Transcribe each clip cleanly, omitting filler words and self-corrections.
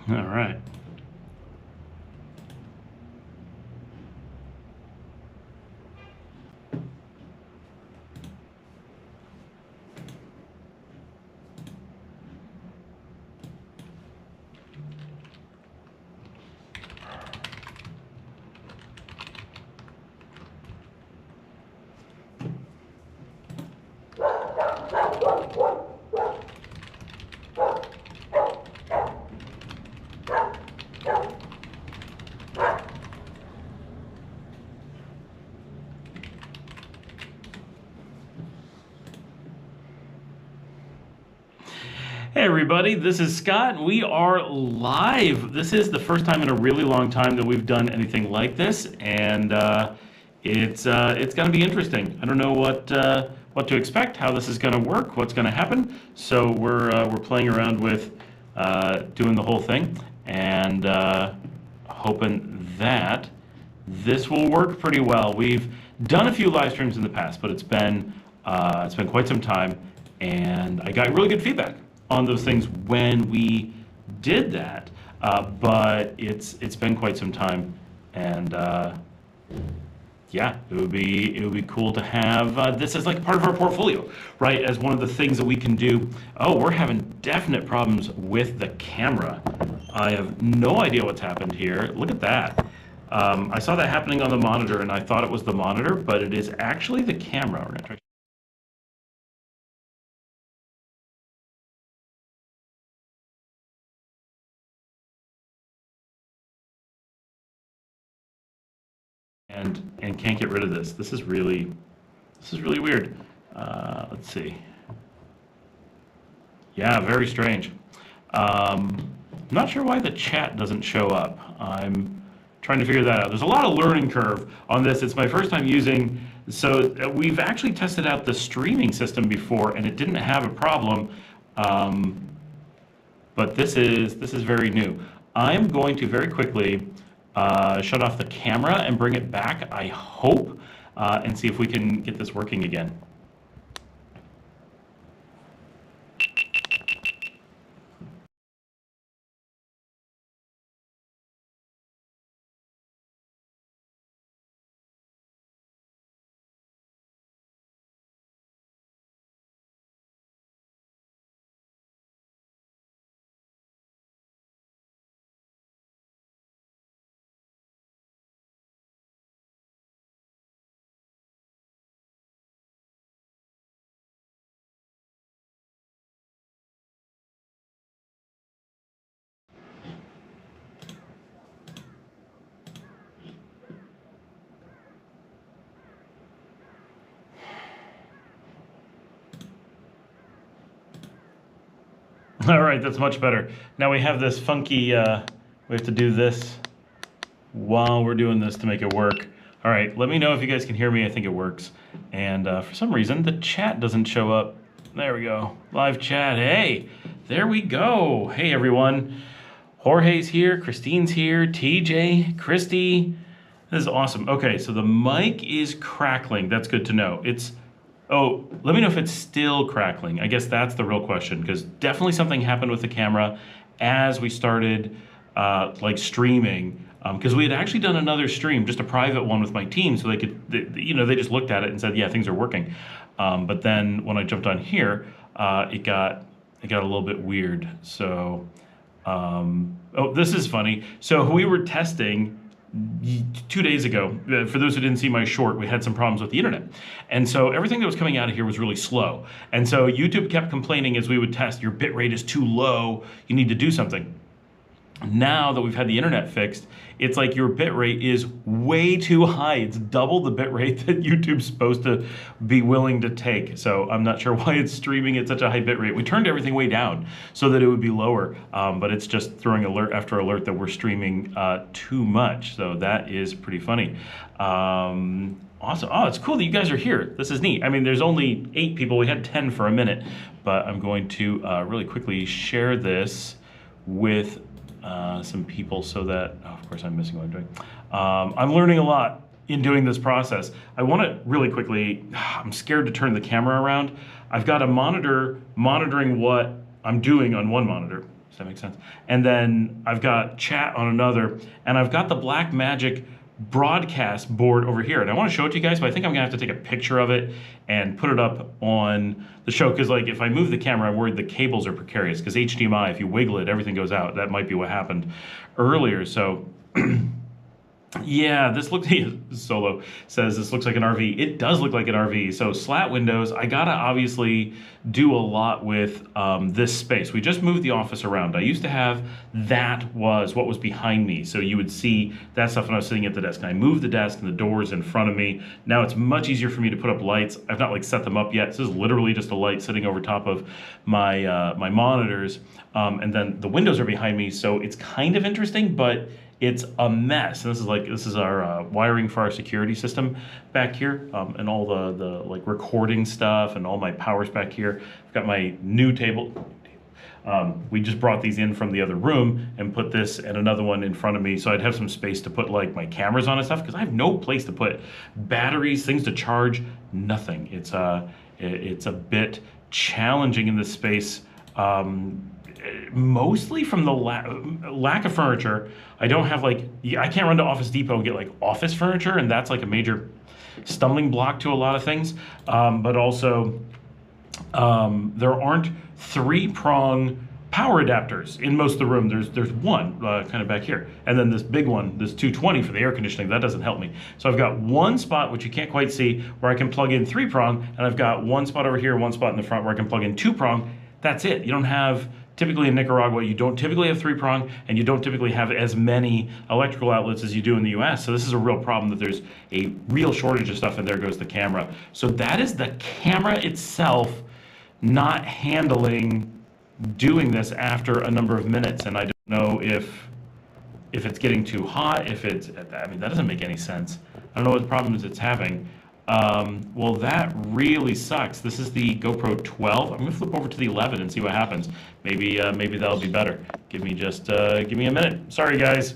All right. Hey everybody, this is Scott. We are live. This is the first time in a really long time that we've done anything like this, and it's going to be interesting. I don't know what to expect, how this is going to work, what's going to happen. So we're playing around with doing the whole thing, and hoping that this will work pretty well. We've done a few live streams in the past, but it's been quite some time, and I got really good feedback on those things when we did that. But it's been quite some time, and yeah, it would be cool to have this as like part of our portfolio, right? As one of the things that we can do. Oh, we're having definite problems with the camera. I have no idea what's happened here. Look at that. I saw that happening on the monitor, and I thought it was the monitor, but it is actually the camera. We're gonna try. And can't get rid of this. This is really weird. Let's see. Yeah, very strange. I'm not sure why the chat doesn't show up. I'm trying to figure that out. There's a lot of learning curve on this. It's my first time using, so we've actually tested out the streaming system before, and it didn't have a problem. But this is very new. I'm going to very quickly shut off the camera and bring it back, I hope, and see if we can get this working again. All right, that's much better. Now we have this funky, we have to do this while we're doing this to make it work. All right, let me know if you guys can hear me. I think it works. And for some reason, the chat doesn't show up. There we go. Live chat. Hey, there we go. Hey, everyone. Jorge's here. Christine's here. TJ, Christy. This is awesome. Okay, so the mic is crackling. That's good to know. Oh, let me know if it's still crackling. I guess that's the real question, because definitely something happened with the camera as we started like streaming, because we had actually done another stream, just a private one with my team, so they just looked at it and said, yeah, things are working. But then when I jumped on here, it got a little bit weird. So, oh, this is funny. So we were testing 2 days ago. For those who didn't see my short, we had some problems with the internet. And so everything that was coming out of here was really slow. And so YouTube kept complaining as we would test, your bit rate is too low, you need to do something. Now that we've had the internet fixed, it's like your bit rate is way too high. It's double the bit rate that YouTube's supposed to be willing to take. So I'm not sure why it's streaming at such a high bit rate. We turned everything way down so that it would be lower, but it's just throwing alert after alert that we're streaming too much. So that is pretty funny. Awesome. Oh, it's cool that you guys are here. This is neat. I mean, there's only 8 people. We had 10 for a minute, but I'm going to really quickly share this with some people so that, oh, of course I'm missing what I'm doing. I'm learning a lot in doing this process. I want to really quickly, I'm scared to turn the camera around. I've got a monitor monitoring what I'm doing on one monitor, Does that make sense? And then I've got chat on another, and I've got the BlackMagic broadcast board over here. And I want to show it to you guys, but I think I'm gonna have to take a picture of it and put it up on the show, because like if I move the camera, I'm worried the cables are precarious, because HDMI, if you wiggle it, everything goes out. That might be what happened earlier. So yeah, this looks, Solo says this looks like an RV. It does look like an RV. So slat windows, I gotta obviously do a lot with this space. We just moved the office around. I used to have, that was what was behind me. So you would see that stuff when I was sitting at the desk. And I moved the desk and the doors in front of me. Now it's much easier for me to put up lights. I've not like set them up yet. This is literally just a light sitting over top of my, my monitors. And then the windows are behind me. So it's kind of interesting, but it's a mess. And this is our wiring for our security system back here, and all the like recording stuff and all my powers back here. I've got my new table. We just brought these in from the other room and put this and another one in front of me, so I'd have some space to put like my cameras on and stuff, because I have no place to put batteries, things to charge, nothing. It's a bit challenging in this space. Mostly from the lack of furniture. I don't have like, I can't run to Office Depot and get like office furniture, and that's like a major stumbling block to a lot of things. But also, there aren't 3-prong power adapters in most of the room. There's one kind of back here, and then this big one, this 220 for the air conditioning. That doesn't help me. So I've got one spot, which you can't quite see, where I can plug in 3-prong, and I've got one spot over here, one spot in the front where I can plug in 2-prong. That's it. You don't have, typically in Nicaragua, you don't typically have 3-prong, and you don't typically have as many electrical outlets as you do in the US. So this is a real problem, that there's a real shortage of stuff, and there goes the camera. So that is the camera itself not handling doing this after a number of minutes. And I don't know if it's getting too hot, if it's, I mean, that doesn't make any sense. I don't know what problems it's having. Well, that really sucks. This is the GoPro 12. I'm gonna flip over to the 11 and see what happens. Maybe that'll be better. Give me a minute. Sorry, guys.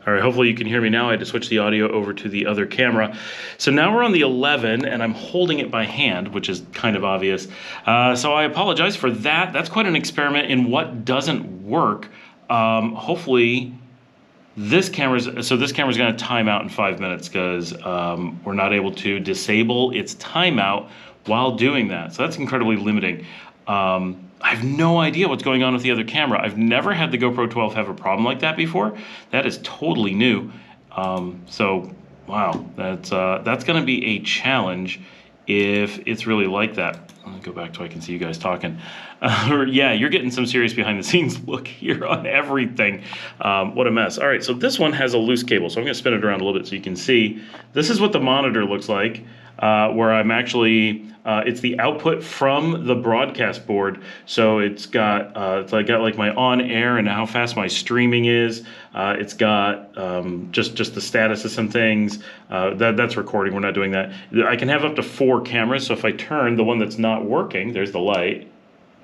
All right, hopefully you can hear me now. I had to switch the audio over to the other camera. So now we're on the 11, and I'm holding it by hand, which is kind of obvious. So I apologize for that. That's quite an experiment in what doesn't work. Hopefully this camera's going to time out in 5 minutes, because we're not able to disable its timeout while doing that. So that's incredibly limiting. I have no idea what's going on with the other camera. I've never had the GoPro 12 have a problem like that before. That is totally new. So wow, that's going to be a challenge if it's really like that. Let me go back so I can see you guys talking. Yeah, you're getting some serious behind the scenes look here on everything. What a mess. All right, so this one has a loose cable, so I'm gonna spin it around a little bit so you can see. This is what the monitor looks like, where I'm actually, it's the output from the broadcast board. So it's got, I got like my on air and how fast my streaming is. It's got just the status of some things. That's recording, we're not doing that. I can have up to 4 cameras, so if I turn the one that's not working, there's the light.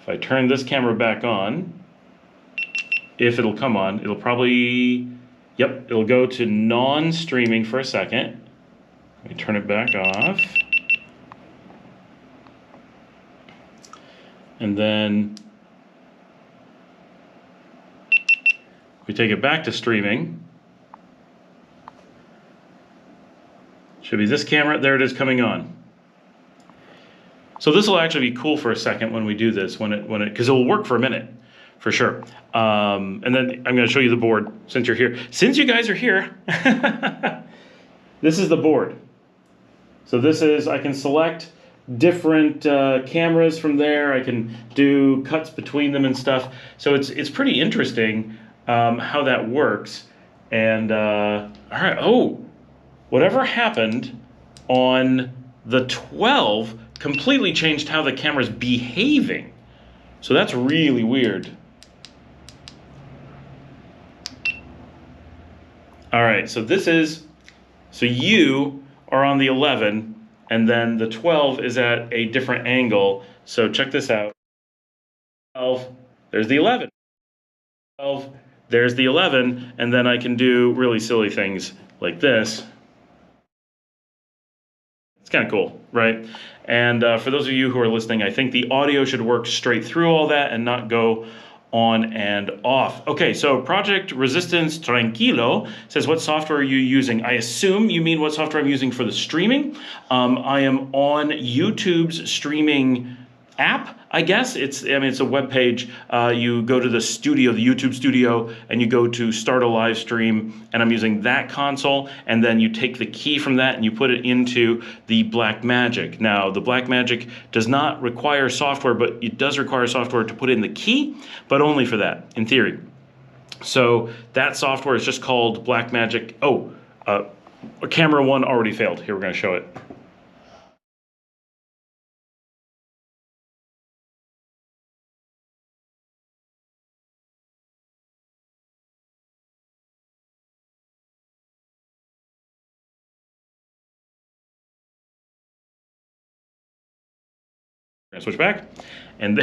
If I turn this camera back on, if it'll come on, it'll probably, yep, it'll go to non-streaming for a second. Let me turn it back off. And then we take it back to streaming. Should be this camera, there it is coming on. So this will actually be cool for a second when we do this, because it will work for a minute, for sure. And then I'm gonna show you the board since you're here. Since you guys are here, this is the board. So this is, I can select different cameras from there. I can do cuts between them and stuff. So it's pretty interesting how that works. And all right, oh, whatever happened on the 12 completely changed how the camera's behaving. So that's really weird. All right, so this is, so you are on the 11, and then the 12 is at a different angle. So check this out. 12, there's the 11. 12, there's the 11, and then I can do really silly things like this. It's kind of cool, right? And for those of you who are listening, I think the audio should work straight through all that and not go on and off. Okay, so Project Resistance Tranquilo says, what software are you using? I assume you mean what software I'm using for the streaming. I am on YouTube's streaming app, I guess. It's a web page. You go to the studio, the YouTube studio, and you go to start a live stream, and I'm using that console, and then you take the key from that and you put it into the BlackMagic. Now, the BlackMagic does not require software, but it does require software to put in the key, but only for that, in theory. So that software is just called BlackMagic. Oh, camera 1 already failed. Here, we're gonna show it. Switch back, and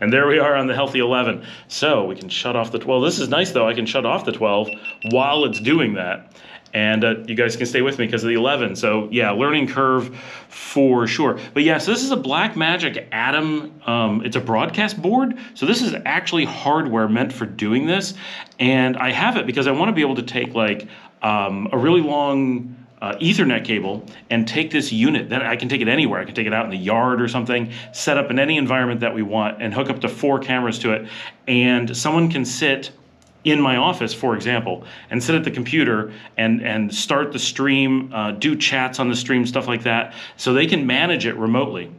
there we are on the healthy 11. So we can shut off the 12. This is nice though, I can shut off the 12 while it's doing that. And you guys can stay with me because of the 11. So yeah, learning curve for sure. But yeah, so this is a BlackMagic ATEM, it's a broadcast board. So this is actually hardware meant for doing this. And I have it because I want to be able to take like a really long Ethernet cable and take this unit. Then I can take it anywhere. I can take it out in the yard or something, set up in any environment that we want, and hook up to 4 cameras to it. And someone can sit in my office, for example, and sit at the computer and start the stream, do chats on the stream, stuff like that. So they can manage it remotely.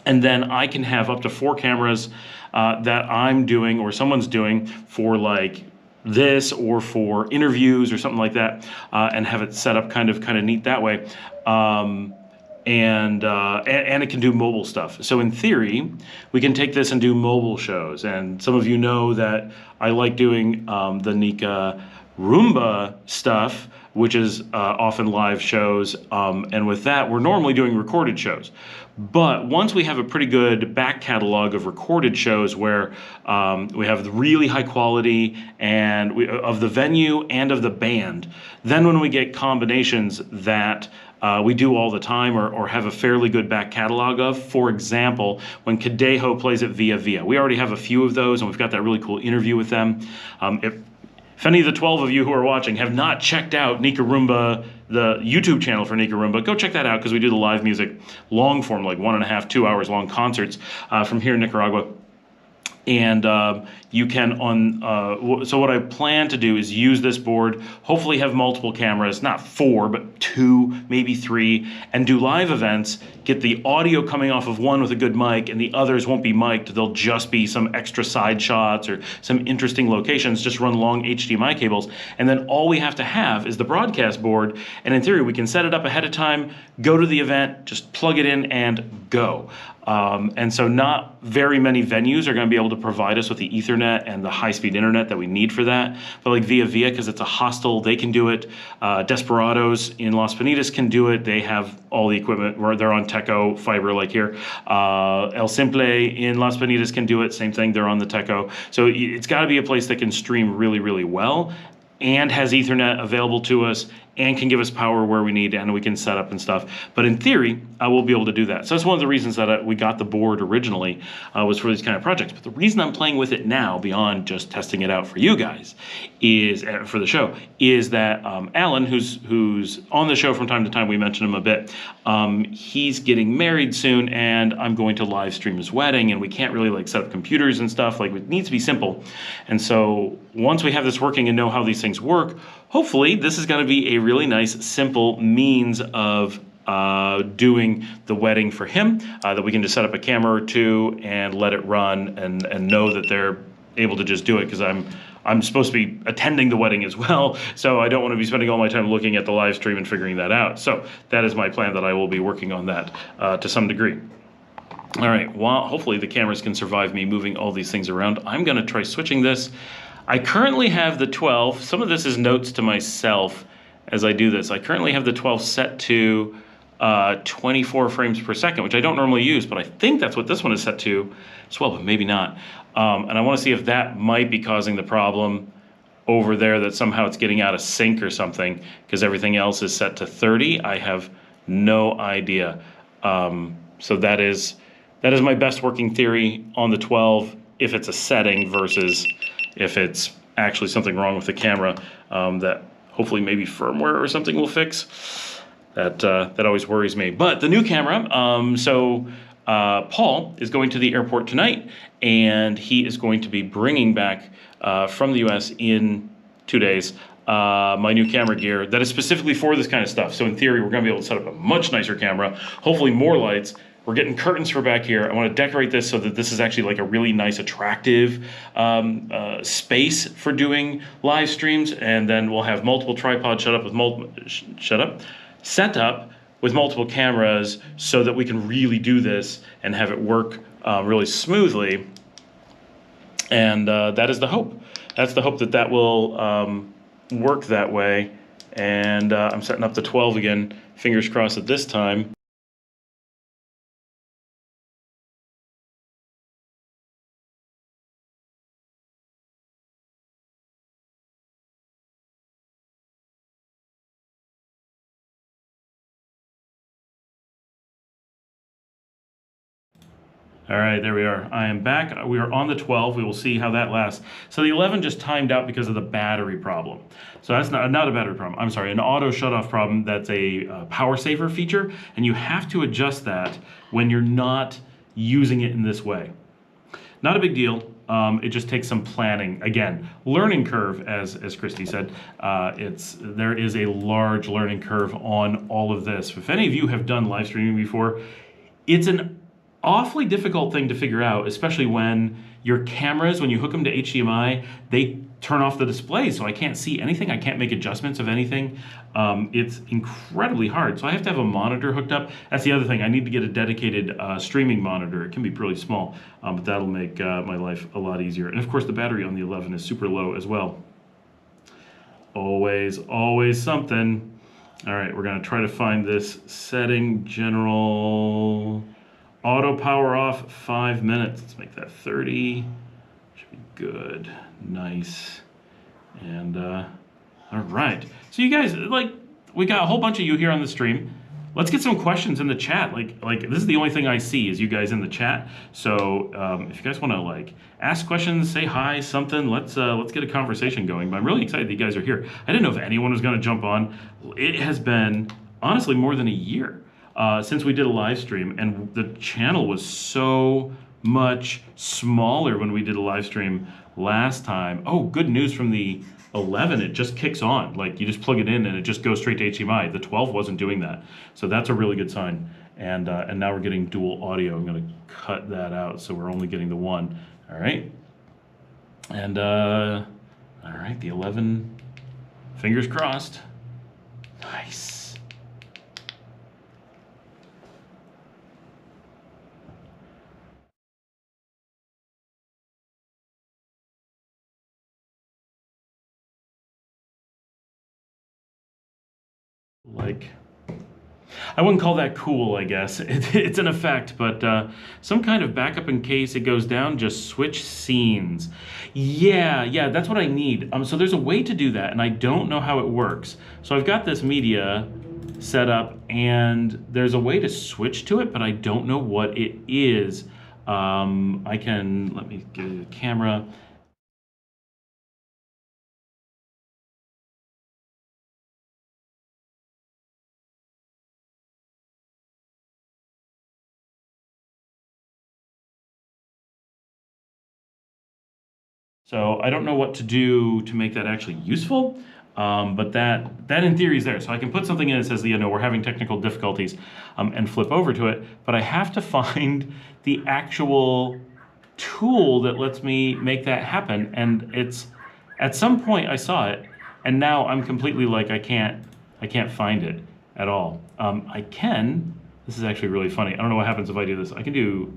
And then I can have up to 4 cameras that I'm doing or someone's doing for like this or for interviews or something like that, and have it set up kind of neat that way. And it can do mobile stuff. So in theory, we can take this and do mobile shows. And some of you know that I like doing the Nicaragua stuff, which is often live shows. And with that, we're normally doing recorded shows. But once we have a pretty good back catalog of recorded shows where we have the really high quality and of the venue and of the band, then when we get combinations that we do all the time or have a fairly good back catalog of, for example, when Cadejo plays at Via Via. We already have a few of those and we've got that really cool interview with them. If any of the 12 of you who are watching have not checked out Nicaragua, the YouTube channel for Nicaragua, go check that out because we do the live music long form, like 1.5, 2 hours long concerts from here in Nicaragua. And you can so what I plan to do is use this board, hopefully have multiple cameras, not 4, but 2, maybe 3, and do live events, get the audio coming off of one with a good mic, and the others won't be mic'd, they'll just be some extra side shots or some interesting locations, just run long HDMI cables, and then all we have to have is the broadcast board, and in theory we can set it up ahead of time, go to the event, just plug it in and go. And so not very many venues are going to be able to provide us with the Ethernet and the high-speed internet that we need for that. But like Via, because it's a hostel, they can do it. Desperados in Las Penitas can do it. They have all the equipment. They're on Teco fiber like here. El Simple in Las Penitas can do it. Same thing. They're on the Teco. So it's got to be a place that can stream really, really well and has Ethernet available to us and can give us power where we need, and we can set up and stuff. But in theory, I will be able to do that. So that's one of the reasons that we got the board originally, was for these kind of projects. But the reason I'm playing with it now, beyond just testing it out for you guys, is for the show, is that Alan, who's on the show from time to time, we mentioned him a bit, he's getting married soon, and I'm going to live stream his wedding, and we can't really like set up computers and stuff. Like, it needs to be simple. And so once we have this working and know how these things work, hopefully this is going to be a really nice, simple means of doing the wedding for him, that we can just set up a camera or two and let it run and know that they're able to just do it, because I'm supposed to be attending the wedding as well, so I don't want to be spending all my time looking at the live stream and figuring that out. So that is my plan, that I will be working on that to some degree. All right, well, hopefully the cameras can survive me moving all these things around. I'm going to try switching this. I currently have the 12. Some of this is notes to myself as I do this. I currently have the 12 set to 24 frames per second, which I don't normally use, but I think that's what this one is set to as well, but maybe not. And I want to see if that might be causing the problem over there, that somehow it's getting out of sync or something, because everything else is set to 30. I have no idea. So that is my best working theory on the 12, if it's a setting versus if it's actually something wrong with the camera, that hopefully maybe firmware or something will fix. That always worries me. But the new camera, Paul is going to the airport tonight, and he is going to be bringing back from the US in 2 days my new camera gear that is specifically for this kind of stuff. So in theory, we're going to be able to set up a much nicer camera, hopefully more lights. We're getting curtains for back here. I want to decorate this so that this is actually like a really nice, attractive space for doing live streams. And then we'll have multiple tripods set up with multiple cameras, so that we can really do this and have it work really smoothly. And that is the hope. That's the hope, that will work that way. And I'm setting up the 12 again. Fingers crossed at this time. All right, there we are. I am back. We are on the 12. We will see how that lasts. So the 11 just timed out because of the battery problem. So that's not a battery problem. I'm sorry, an auto shutoff problem. That's a power saver feature, and you have to adjust that when you're not using it in this way. Not a big deal. It just takes some planning. Again, learning curve, as Christy said. There is a large learning curve on all of this. If any of you have done live streaming before, it's an awfully difficult thing to figure out, especially when your cameras, when you hook them to HDMI, they turn off the display, so I can't see anything. I can't make adjustments of anything. It's incredibly hard. So I have to have a monitor hooked up. That's the other thing. I need to get a dedicated streaming monitor. It can be really small, but that'll make my life a lot easier. And of course, the battery on the 11 is super low as well. Always something. All right, we're gonna try to find this setting, general. Auto power off, 5 minutes. Let's make that 30. Should be good. Nice. And all right. So you guys, we got a whole bunch of you here on the stream. Let's get some questions in the chat. Like this is the only thing I see is you guys in the chat. So if you guys want to ask questions, say hi, something, let's get a conversation going. But I'm really excited that you guys are here. I didn't know if anyone was going to jump on. It has been honestly more than a year since we did a live stream, and the channel was so much smaller when we did a live stream last time. Oh, good news from the 11, it just kicks on. Like, you just plug it in and it just goes straight to HDMI. The 12 wasn't doing that. So that's a really good sign. And now we're getting dual audio. I'm gonna cut that out so we're only getting the one. All right. And all right, the 11, fingers crossed. Nice. Like, I wouldn't call that cool, I guess. It's an effect, but some kind of backup in case it goes down, just switch scenes. Yeah, that's what I need. So there's a way to do that, and I don't know how it works. So I've got this media set up, and there's a way to switch to it, but I don't know what it is. Let me get a camera. So I don't know what to do to make that actually useful, but that in theory is there. So I can put something in that says, we're having technical difficulties, and flip over to it, but I have to find the actual tool that lets me make that happen. And it's, at some point I saw it, and now I'm completely like, I can't find it at all. This is actually really funny. I don't know what happens if I do this. I can do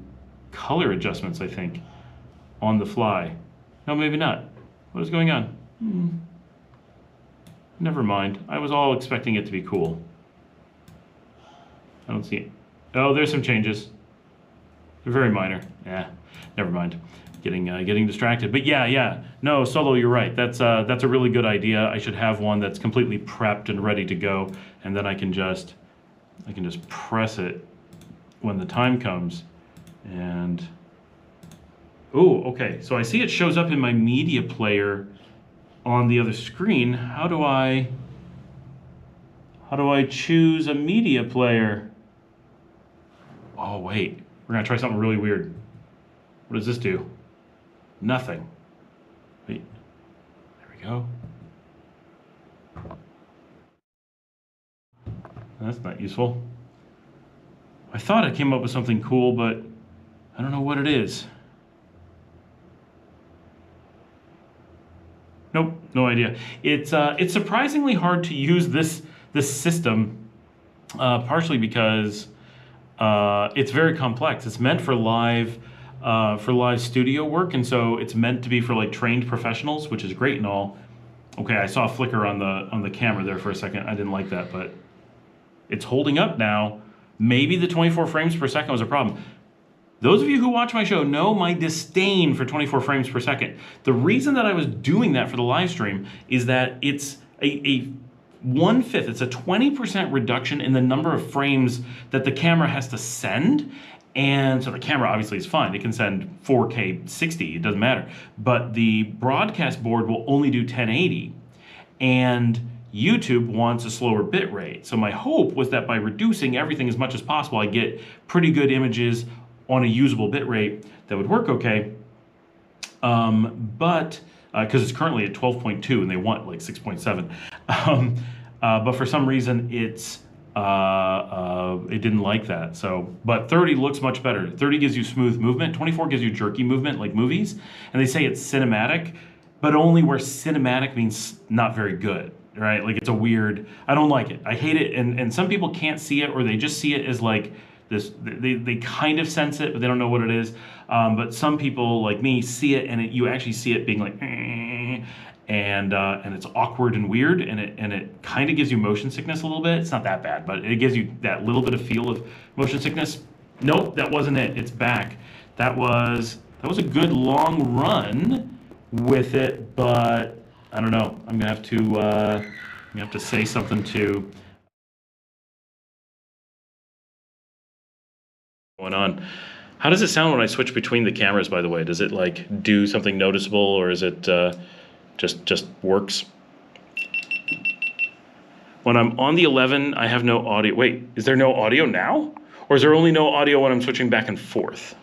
color adjustments, I think, on the fly. No, maybe not. What is going on? Never mind. I was all expecting it to be cool. I don't see it. Oh, there's some changes. They're very minor. Yeah, never mind. Getting distracted. But yeah. No, Solo, you're right. That's a really good idea. I should have one that's completely prepped and ready to go, and then I can just press it when the time comes, and. Oh, okay, so I see it shows up in my media player on the other screen. How do I choose a media player? Oh, wait, we're gonna try something really weird. What does this do? Nothing. Wait, there we go. That's not useful. I thought I came up with something cool, but I don't know what it is. Nope, no idea. It's surprisingly hard to use this system, partially because it's very complex. It's meant for live studio work, and so it's meant to be for like trained professionals, which is great and all. Okay, I saw a flicker on the camera there for a second. I didn't like that, but it's holding up now. Maybe the 24 frames per second was a problem. Those of you who watch my show know my disdain for 24 frames per second. The reason that I was doing that for the live stream is that it's a 1/5, it's a 20% reduction in the number of frames that the camera has to send. And so the camera obviously is fine. It can send 4K 60, it doesn't matter. But the broadcast board will only do 1080. And YouTube wants a slower bit rate. So my hope was that by reducing everything as much as possible, I get pretty good images on a usable bit rate that would work okay. But because it's currently at 12.2 and they want like 6.7. But for some reason it didn't like that. So, but 30 looks much better. 30 gives you smooth movement. 24 gives you jerky movement like movies. And they say it's cinematic, but only where cinematic means not very good, right? Like it's a weird, I don't like it. I hate it. And some people can't see it, or they just see it as like this, they kind of sense it, but they don't know what it is. But some people like me see it, and you actually see it being like, and it's awkward and weird, and it kind of gives you motion sickness a little bit. It's not that bad, but it gives you that little bit of feel of motion sickness. Nope, that wasn't it. It's back. That was a good long run with it, but I don't know. I'm gonna have to say something to going on. How does it sound when I switch between the cameras, by the way? Does it like do something noticeable, or is it just works? When I'm on the 11, I have no audio. Wait, is there no audio now? Or is there only no audio when I'm switching back and forth?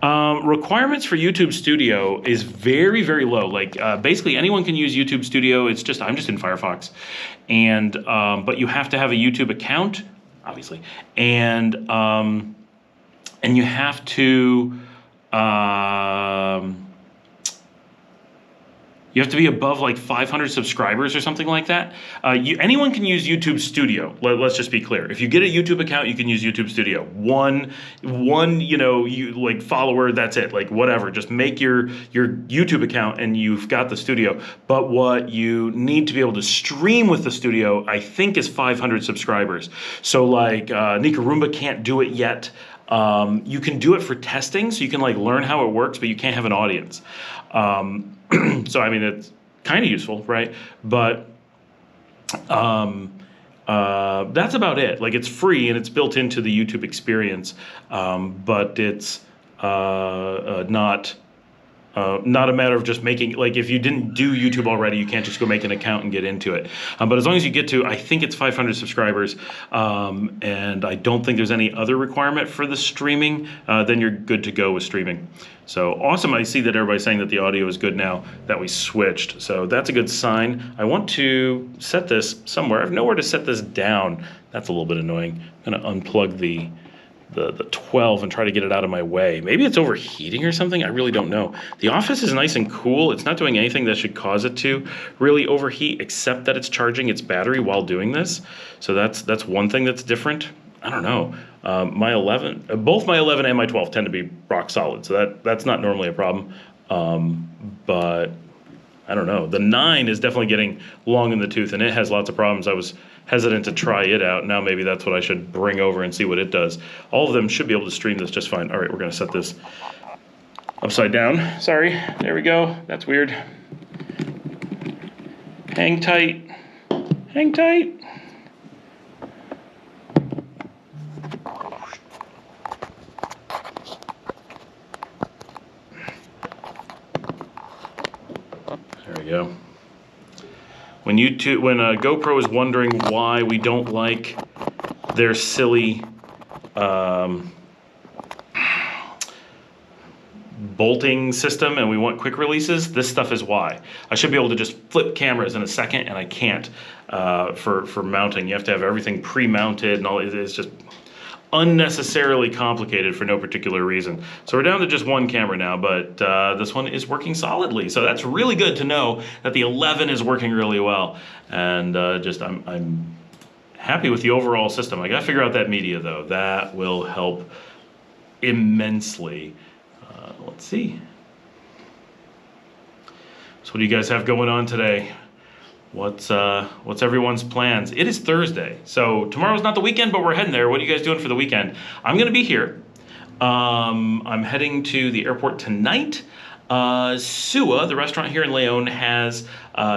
Requirements for YouTube Studio is very, very low. Like basically anyone can use YouTube Studio. It's just, I'm just in Firefox. And, but you have to have a YouTube account, obviously. And you have to, you have to be above like 500 subscribers or something like that. Anyone can use YouTube Studio. Let's just be clear. If you get a YouTube account, you can use YouTube Studio. One, you know, like follower, that's it. Like whatever. Just make your YouTube account and you've got the studio. But what you need to be able to stream with the studio, I think, is 500 subscribers. So like Nicaragua can't do it yet. You can do it for testing, so you can like learn how it works, but you can't have an audience. So I mean, it's kind of useful, right? But that's about it. Like it's free and it's built into the YouTube experience, but it's not a matter of just making, like if you didn't do YouTube already, you can't just go make an account and get into it. But as long as you get to, I think it's 500 subscribers, and I don't think there's any other requirement for the streaming, then you're good to go with streaming. So awesome. I see that everybody's saying that the audio is good now that we switched. So that's a good sign. I want to set this somewhere. I have nowhere to set this down. That's a little bit annoying. I'm gonna unplug the 12 and try to get it out of my way. Maybe it's overheating or something. I really don't know. The office is nice and cool. It's not doing anything that should cause it to really overheat, except that it's charging its battery while doing this. So that's one thing that's different. I don't know. My 11, both my 11 and my 12 tend to be rock solid. So that's not normally a problem. But I don't know. The 9 is definitely getting long in the tooth and it has lots of problems. I was hesitant to try it out. Now maybe that's what I should bring over and see what it does. All of them should be able to stream this just fine. All right, we're gonna set this upside down. Sorry, there we go. That's weird. Hang tight, hang tight. There we go. When GoPro is wondering why we don't like their silly bolting system and we want quick releases, this stuff is why. I should be able to just flip cameras in a second and I can't for mounting. You have to have everything pre-mounted and all. It's just unnecessarily complicated for no particular reason. So we're down to just one camera now, but this one is working solidly. So that's really good to know that the 11 is working really well. And I'm happy with the overall system. I gotta figure out that media though. That will help immensely. Let's see. So what do you guys have going on today? What's everyone's plans? It is Thursday, so tomorrow's not the weekend, but we're heading there. What are you guys doing for the weekend? I'm gonna be here. I'm heading to the airport tonight. Sua, the restaurant here in Leon, has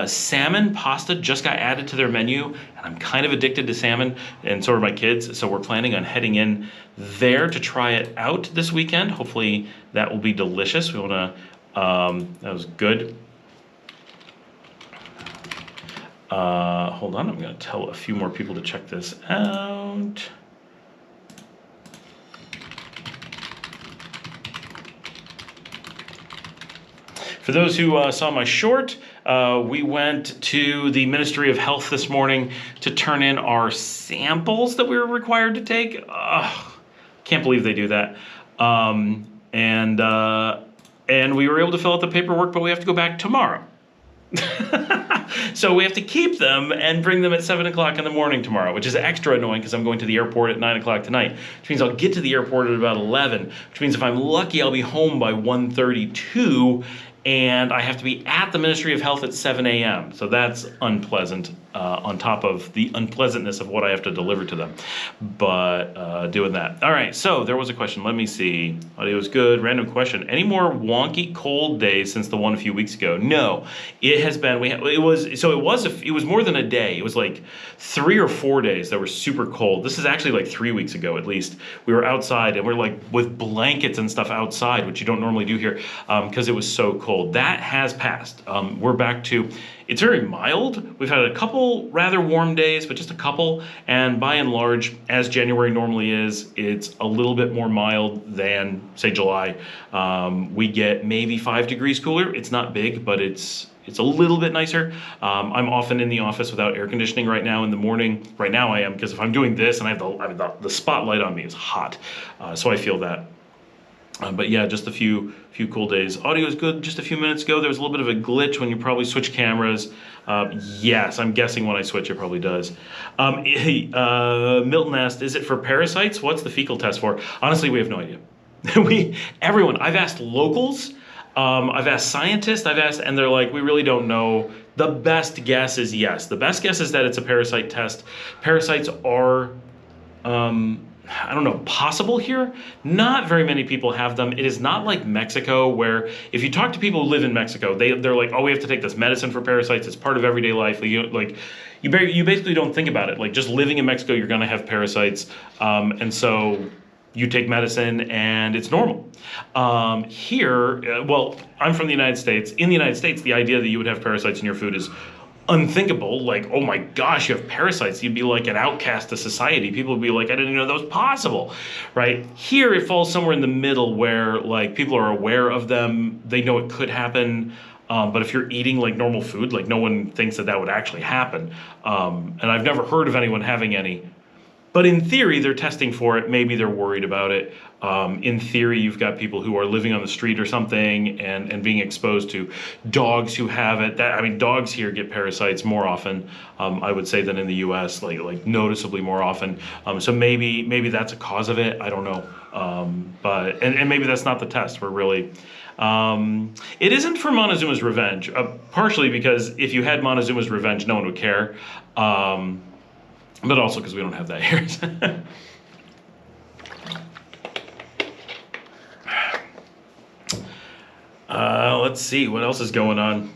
salmon pasta, just got added to their menu, and I'm kind of addicted to salmon, and so are my kids, so we're planning on heading in there to try it out this weekend. Hopefully that will be delicious. We wanna, that was good. Hold on, I'm gonna tell a few more people to check this out. For those who saw my short, we went to the Ministry of Health this morning to turn in our samples that we were required to take. Can't believe they do that. And we were able to fill out the paperwork, but we have to go back tomorrow. So we have to keep them and bring them at 7 o'clock in the morning tomorrow, which is extra annoying because I'm going to the airport at 9 o'clock tonight, which means I'll get to the airport at about 11, which means if I'm lucky, I'll be home by 1:32, and I have to be at the Ministry of Health at 7 a.m. So that's unpleasant, on top of the unpleasantness of what I have to deliver to them. But doing that. All right, so there was a question. Let me see. Audio is good. Random question. Any more wonky cold days since the one a few weeks ago? No, it has been. It was more than a day. It was like 3 or 4 days that were super cold. This is actually like 3 weeks ago at least. We were outside and we're like with blankets and stuff outside, which you don't normally do here because it was so cold. That has passed. We're back to It's very mild. We've had a couple rather warm days, but just a couple. And by and large, as January normally is, it's a little bit more mild than, say, July. We get maybe 5 degrees cooler. It's not big, but it's a little bit nicer. I'm often in the office without air conditioning right now in the morning. Right now I am, because if I'm doing this and I have the spotlight on me is hot, so I feel that. But yeah, just a few cool days. Audio is good. Just a few minutes ago, there was a little bit of a glitch when you probably switch cameras. Yes, I'm guessing when I switch, it probably does. Milton asked, is it for parasites? What's the fecal test for? Honestly, we have no idea. Everyone, I've asked locals, I've asked scientists, and they're like, we really don't know. The best guess is yes. The best guess is that it's a parasite test. Parasites are, I don't know, possible here. Not very many people have them. It is not like Mexico, where if you talk to people who live in Mexico, they're like, oh, we have to take this medicine for parasites. It's part of everyday life. You basically don't think about it. Like, just living in Mexico, you're gonna have parasites, and so you take medicine and it's normal. Here, well, I'm from the United States. In the United States, the idea that you would have parasites in your food is unthinkable. Like, oh my gosh, you have parasites. You'd be like an outcast to society. People would be like, I didn't even know that was possible, right? Here, it falls somewhere in the middle where like people are aware of them. They know it could happen. But if you're eating like normal food, like no one thinks that would actually happen. And I've never heard of anyone having any. But in theory, they're testing for it. Maybe they're worried about it. In theory, you've got people who are living on the street or something and being exposed to dogs who have it. Dogs here get parasites more often, I would say, than in the U.S., like noticeably more often. So maybe that's a cause of it. I don't know. But maybe that's not the test. We're really. It isn't for Montezuma's Revenge, partially because if you had Montezuma's Revenge, no one would care. But also because we don't have that here. Let's see, what else is going on?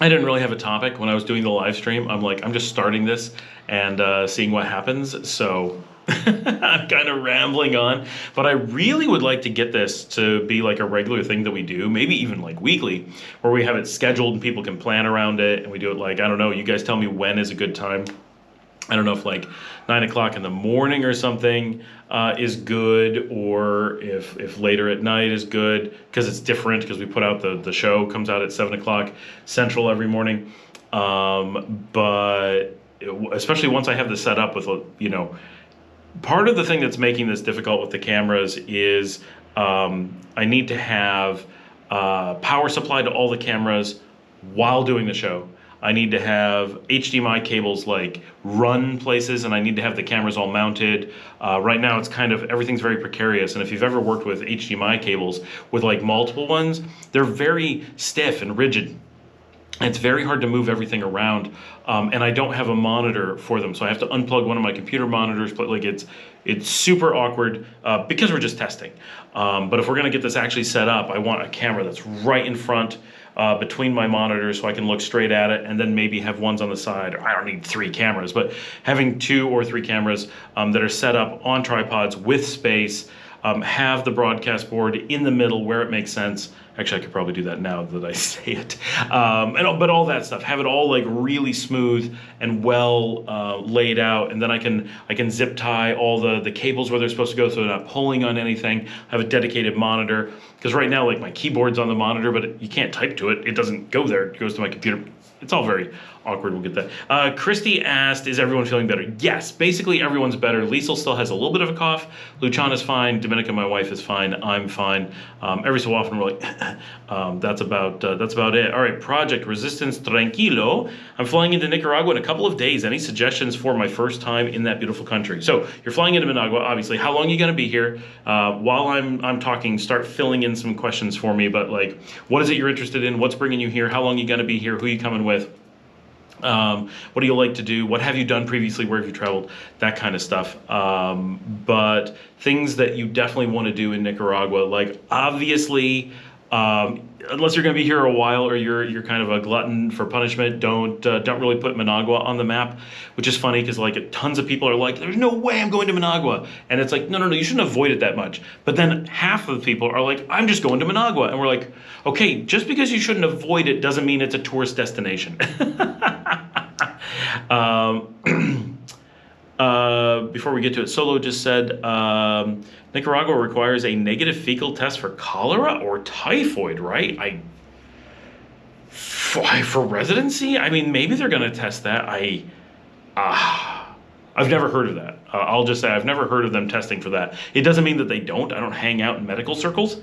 I didn't really have a topic when I was doing the live stream. I'm just starting this and seeing what happens. So I'm kind of rambling on, but I really would like to get this to be like a regular thing that we do, maybe even like weekly, where we have it scheduled and people can plan around it, and we do it like, I don't know, you guys tell me when is a good time. I don't know if like 9 o'clock in the morning or something is good, or if later at night is good, because it's different, because we put out the show comes out at 7 o'clock Central every morning. But especially once I have this set up with, part of the thing that's making this difficult with the cameras is I need to have power supply to all the cameras while doing the show. I need to have HDMI cables like run places, and I need to have the cameras all mounted. Right now it's everything's very precarious, and if you've ever worked with HDMI cables with like multiple ones, they're very stiff and rigid. And it's very hard to move everything around, and I don't have a monitor for them, so I have to unplug one of my computer monitors, but like it's super awkward because we're just testing. But if we're gonna get this actually set up, I want a camera that's right in front between my monitors so I can look straight at it, and then maybe have ones on the side. I don't need 3 cameras, but having 2 or 3 cameras that are set up on tripods with space, have the broadcast board in the middle where it makes sense. Actually, I could probably do that now that I say it. But all that stuff, have it all like really smooth and well laid out, and then I can zip tie all the cables where they're supposed to go, so they're not pulling on anything. I have a dedicated monitor, because right now like my keyboard's on the monitor, but you can't type to it. It doesn't go there. It goes to my computer. It's all very awkward. We'll get that. Christy asked, is everyone feeling better? Yes, basically everyone's better. Liesel still has a little bit of a cough. Luciana's fine. Dominica, my wife, is fine. I'm fine. Every so often we're like, that's about it. All right, Project Resistance Tranquilo. I'm flying into Nicaragua in a couple of days. Any suggestions for my first time in that beautiful country? So you're flying into Managua, obviously. How long are you going to be here? While I'm talking, start filling in some questions for me. But like, what is it you're interested in? What's bringing you here? How long are you going to be here? Who are you coming with? What do you like to do? What have you done previously? Where have you traveled? That kind of stuff. But things that you definitely want to do in Nicaragua, like obviously, unless you're going to be here a while or you're kind of a glutton for punishment, don't really put Managua on the map, which is funny because like tons of people are like, there's no way I'm going to Managua, and it's like, no, you shouldn't avoid it that much. But then half of the people are like, I'm just going to Managua, and we're like, okay, just because you shouldn't avoid it doesn't mean it's a tourist destination. Before we get to it, Solo just said Nicaragua requires a negative fecal test for cholera or typhoid, right? For residency? I mean, maybe they're going to test that. I've never heard of that. I'll just say I've never heard of them testing for that. It doesn't mean that they don't. I don't hang out in medical circles.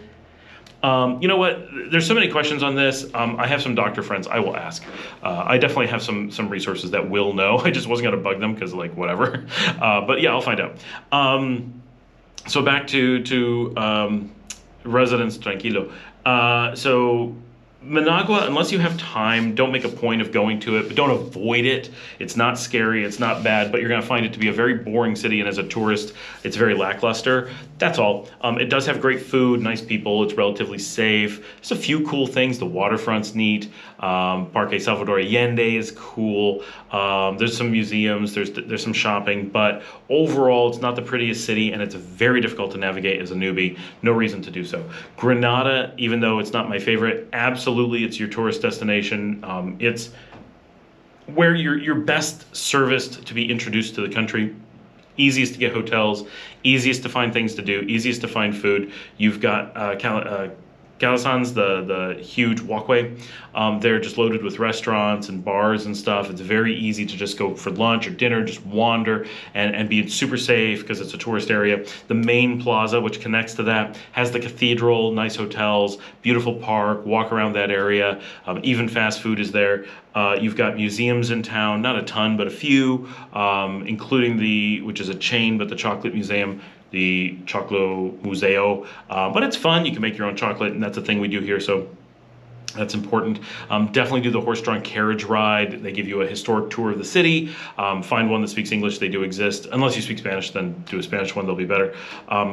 You know what? There's so many questions on this. I have some doctor friends. I will ask. I definitely have some resources that will know. I just wasn't gonna bug them because like whatever. But yeah, I'll find out. So back to residence tranquilo. So Managua, unless you have time, don't make a point of going to it, but don't avoid it. It's not scary, it's not bad, but you're going to find it to be a very boring city, and as a tourist, it's very lackluster. That's all. It does have great food, nice people, it's relatively safe. There's a few cool things. The waterfront's neat. Parque Salvador Allende is cool. There's some museums, there's some shopping, but overall, it's not the prettiest city, and it's very difficult to navigate as a newbie. No reason to do so. Granada, even though it's not my favorite, absolutely, it's your tourist destination. It's where you're best serviced to be introduced to the country. Easiest to get hotels, easiest to find things to do, easiest to find food. You've got Calasan's, the huge walkway. They're just loaded with restaurants and bars and stuff. It's very easy to just go for lunch or dinner, just wander and be super safe because it's a tourist area. The main plaza, which connects to that, has the cathedral, nice hotels, beautiful park, walk around that area. Even fast food is there. You've got museums in town, not a ton, but a few, including which is a chain, but the Chocolate Museum, the Choclo Museo. But it's fun. You can make your own chocolate, and that's a thing we do here, so that's important. Definitely do the horse-drawn carriage ride. They give you a historic tour of the city. Find one that speaks English. They do exist. Unless you speak Spanish, then do a Spanish one. They'll be better.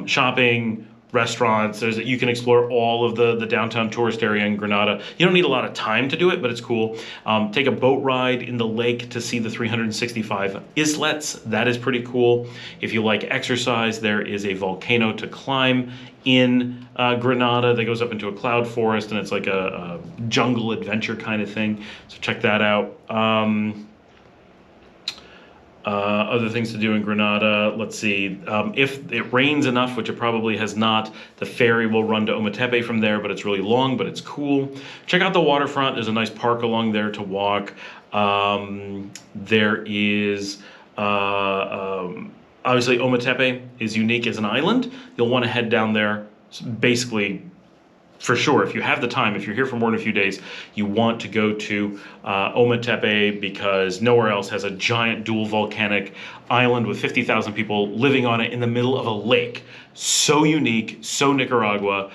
Shopping, restaurants. You can explore all of the downtown tourist area in Granada. You don't need a lot of time to do it, but it's cool. Take a boat ride in the lake to see the 365 islets. That is pretty cool. If you like exercise, there is a volcano to climb in Granada that goes up into a cloud forest, and it's like a jungle adventure kind of thing. So check that out. Other things to do in Granada, let's see. If it rains enough, which it probably has not, the ferry will run to Ometepe from there, but it's really long, but it's cool. Check out the waterfront. There's a nice park along there to walk. There is, obviously, Ometepe is unique as an island. You'll want to head down there, basically, for sure, if you have the time, if you're here for more than a few days, you want to go to Ometepe because nowhere else has a giant dual volcanic island with 50,000 people living on it in the middle of a lake. So unique, so Nicaragua.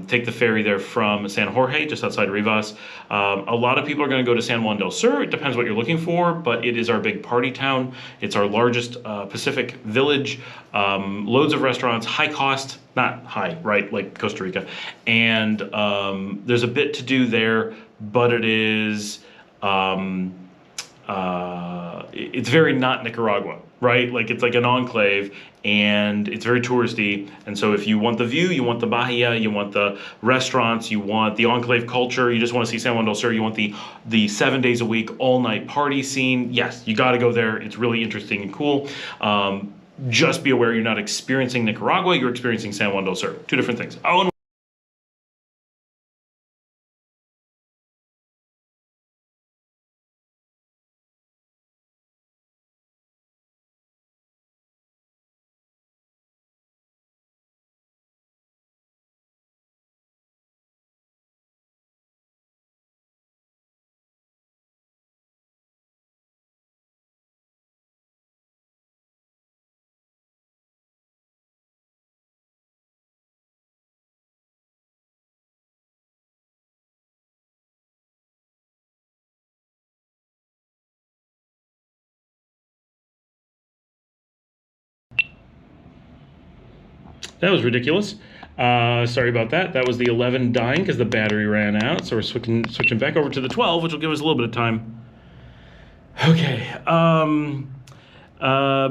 Take the ferry there from San Jorge, just outside Rivas. A lot of people are going to go to San Juan del Sur. It depends what you're looking for, but it is our big party town. It's our largest Pacific village. Loads of restaurants, high cost, not high, right, like Costa Rica. And there's a bit to do there, but it is, it's very not Nicaragua, right? Like it's like an enclave, and it's very touristy. And so if you want the view, you want the bahia, you want the restaurants, you want the enclave culture, you just want to see San Juan del Sur, you want the 7 days a week all night party scene, yes, you got to go there. It's really interesting and cool. Just be aware you're not experiencing Nicaragua, you're experiencing San Juan del Sur. Two different things. Oh, and that was ridiculous. Sorry about that. That was the 11 dying because the battery ran out. So we're switching back over to the 12, which will give us a little bit of time. Okay.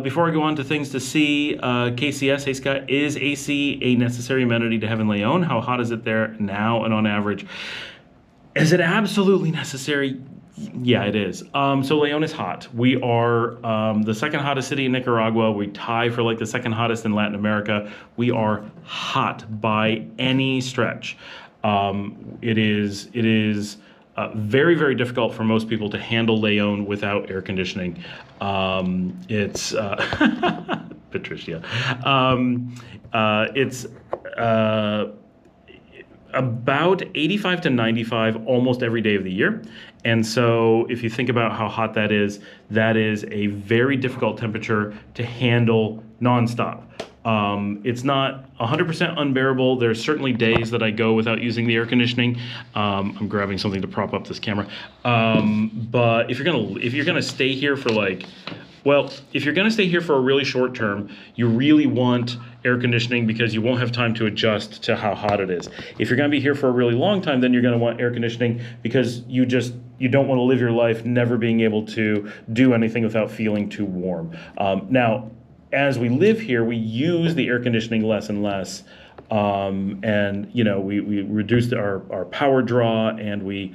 Before I go on to things to see, KCS, hey Scott, is AC a necessary amenity to have in Leon? How hot is it there now and on average? Is it absolutely necessary? Yeah, it is. So Leon is hot. We are the second hottest city in Nicaragua. We tie for like the second hottest in Latin America. We are hot by any stretch. It is very, very difficult for most people to handle Leon without air conditioning. It's Patricia. It's about 85 to 95 almost every day of the year. And so if you think about how hot that is a very difficult temperature to handle nonstop. It's not 100% unbearable. There's certainly days that I go without using the air conditioning. I'm grabbing something to prop up this camera. But if you're gonna stay here for if you're gonna stay here for a really short term, you really want air conditioning because you won't have time to adjust to how hot it is. If you're gonna be here for a really long time, then you're gonna want air conditioning because you don't want to live your life never being able to do anything without feeling too warm. Now, as we live here, we use the air conditioning less and less. And we reduced our power draw, and we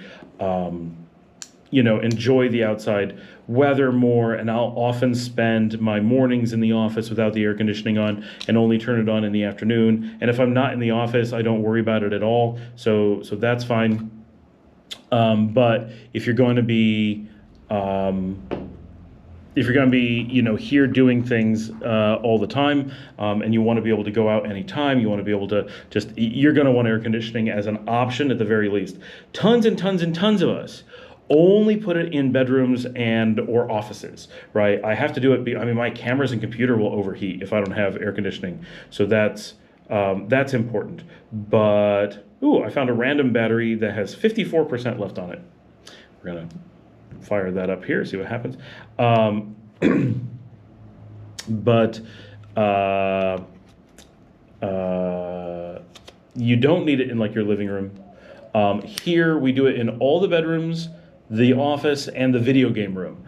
enjoy the outside weather more, and I'll often spend my mornings in the office without the air conditioning on and only turn it on in the afternoon. And if I'm not in the office, I don't worry about it at all. So that's fine. But if you're going to be here doing things all the time, and you want to be able to go out anytime, you want to be able to you're going to want air conditioning as an option at the very least. Tons and tons and tons of us only put it in bedrooms and or offices, right? I have to do it. My cameras and computer will overheat if I don't have air conditioning. So that's important. But, I found a random battery that has 54% left on it. We're gonna fire that up here, see what happens. But you don't need it in like your living room. Here we do it in all the bedrooms, the office, and the video game room.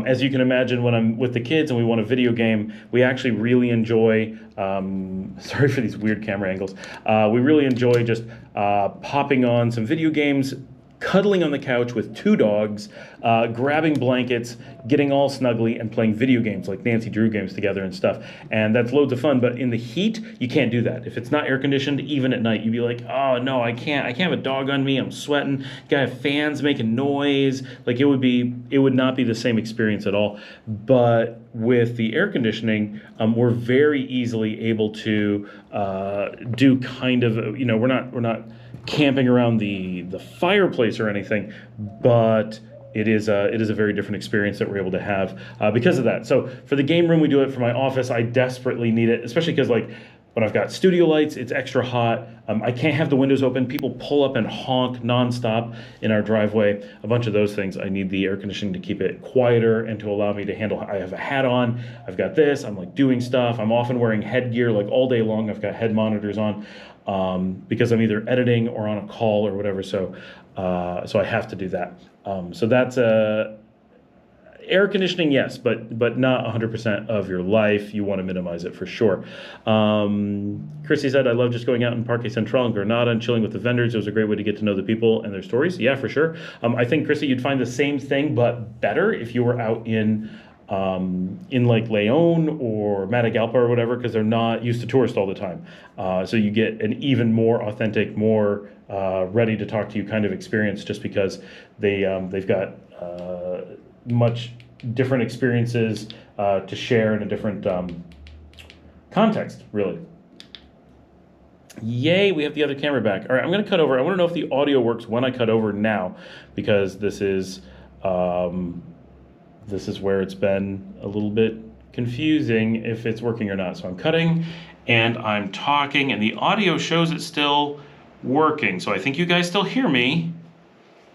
As you can imagine, when I'm with the kids and we want a video game, we actually really enjoy, sorry for these weird camera angles, we really enjoy just popping on some video games, cuddling on the couch with two dogs, grabbing blankets, getting all snuggly, and playing video games like Nancy Drew games together and stuff. And that's loads of fun, but in the heat, you can't do that. If it's not air conditioned, even at night, you'd be like, oh no, I can't have a dog on me, I'm sweating, gotta have fans making noise. Like it would not be the same experience at all. But with the air conditioning, we're very easily able to do kind of, we're not camping around the fireplace or anything, but it is a very different experience that we're able to have because of that. So for the game room, we do it. For my office, I desperately need it, especially because like when I've got studio lights, it's extra hot. I can't have the windows open. People pull up and honk nonstop in our driveway. A bunch of those things. I need the air conditioning to keep it quieter and to allow me to handle. I have a hat on. I've got this. I'm like doing stuff. I'm often wearing headgear like all day long. I've got head monitors on. Because I'm either editing or on a call or whatever, so I have to do that. So that's air conditioning, yes, but not 100% of your life. You want to minimize it for sure. Chrissy said, I love just going out in Parque Central in Granada and chilling with the vendors. It was a great way to get to know the people and their stories. Yeah, for sure. I think, Chrissy, you'd find the same thing, but better if you were out in like Leon or Matagalpa or whatever, because they're not used to tourists all the time. So you get an even more authentic, more ready to talk to you kind of experience, just because they've got much different experiences to share in a different context, really. Yay, we have the other camera back. All right, I'm going to cut over. I want to know if the audio works when I cut over now, because this is where it's been a little bit confusing if it's working or not. So I'm cutting and I'm talking and the audio shows it's still working. So I think you guys still hear me.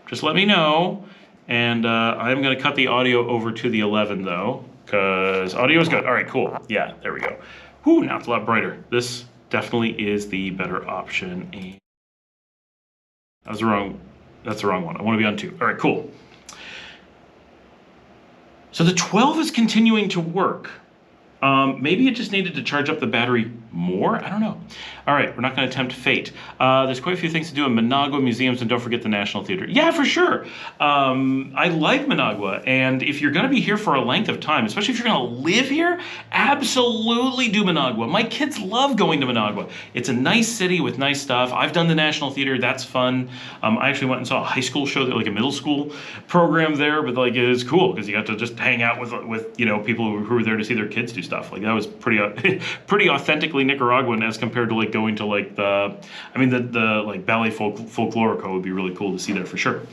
Just let me know. And I'm gonna cut the audio over to the 11 though, because audio is good. All right, cool. Yeah, there we go. Whew, now it's a lot brighter. This definitely is the better option. And that's the wrong one. I want to be on 2. All right, cool. So the 12 is continuing to work. Maybe it just needed to charge up the battery more? I don't know. All right, we're not going to tempt fate. There's quite a few things to do in Managua museums, and don't forget the National Theater. Yeah, for sure. I like Managua, and if you're going to be here for a length of time, especially if you're going to live here, absolutely do Managua. My kids love going to Managua. It's a nice city with nice stuff. I've done the National Theater. That's fun. I actually went and saw a high school show, like a middle school program there, but like it was cool because you got to just hang out with people who were there to see their kids do stuff. Like that was pretty authentically Nicaraguan as compared to like going to like the like ballet folklorico would be really cool to see there for sure.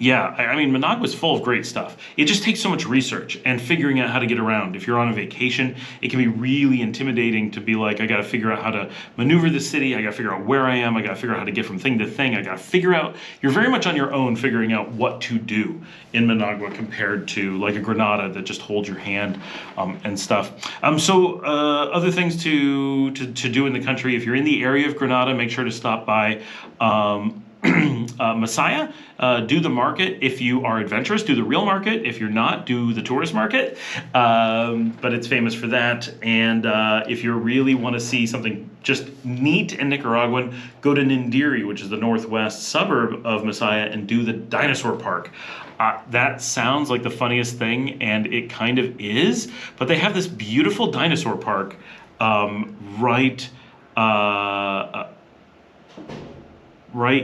Yeah, I mean, Managua's full of great stuff. It just takes so much research and figuring out how to get around. If you're on a vacation, it can be really intimidating to be like, I got to figure out how to maneuver the city. I got to figure out where I am. I got to figure out how to get from thing to thing. I got to figure out, you're very much on your own figuring out what to do in Managua compared to like a Granada that just holds your hand and stuff. So other things to do in the country, if you're in the area of Granada, make sure to stop by Messiah, do the market. If you are adventurous, do the real market. If you're not, do the tourist market. But it's famous for that. And if you really want to see something just neat and Nicaraguan, go to Nindiri, which is the northwest suburb of Messiah, and do the dinosaur park. That sounds like the funniest thing, and it kind of is. But they have this beautiful dinosaur park right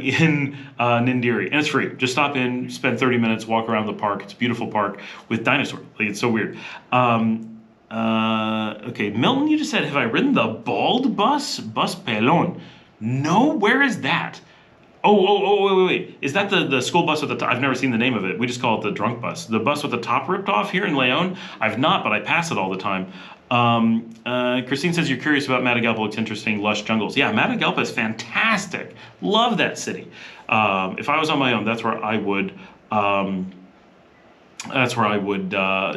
in Nindiri, and it's free. Just stop in, spend 30 minutes, walk around the park. It's a beautiful park with dinosaurs. Like, it's so weird. Okay, Milton, you just said, have I ridden the bald bus? Bus Pelon. No, where is that? Wait. Is that the school bus with the top? I've never seen the name of it. We just call it the drunk bus. The bus with the top ripped off here in Leon? I've not, but I pass it all the time. Christine says you're curious about Matagalpa. Looks interesting, lush jungles. Yeah, Matagalpa is fantastic. Love that city. If I was on my own, that's where I would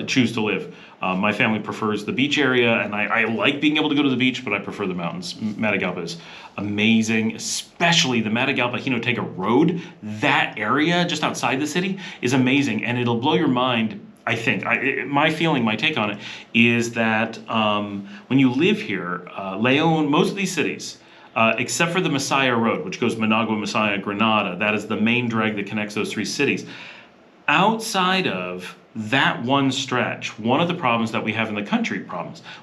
choose to live. My family prefers the beach area, and I like being able to go to the beach, but I prefer the mountains. Matagalpa is amazing, especially the Matagalpa-Jinotega Road. That area just outside the city is amazing, and it'll blow your mind. I think my take on it is that when you live here, Leon, most of these cities, except for the Messiah Road, which goes Managua, Messiah, Granada, that is the main drag that connects those 3 cities. Outside of that one stretch, one of the problems that we have in the country,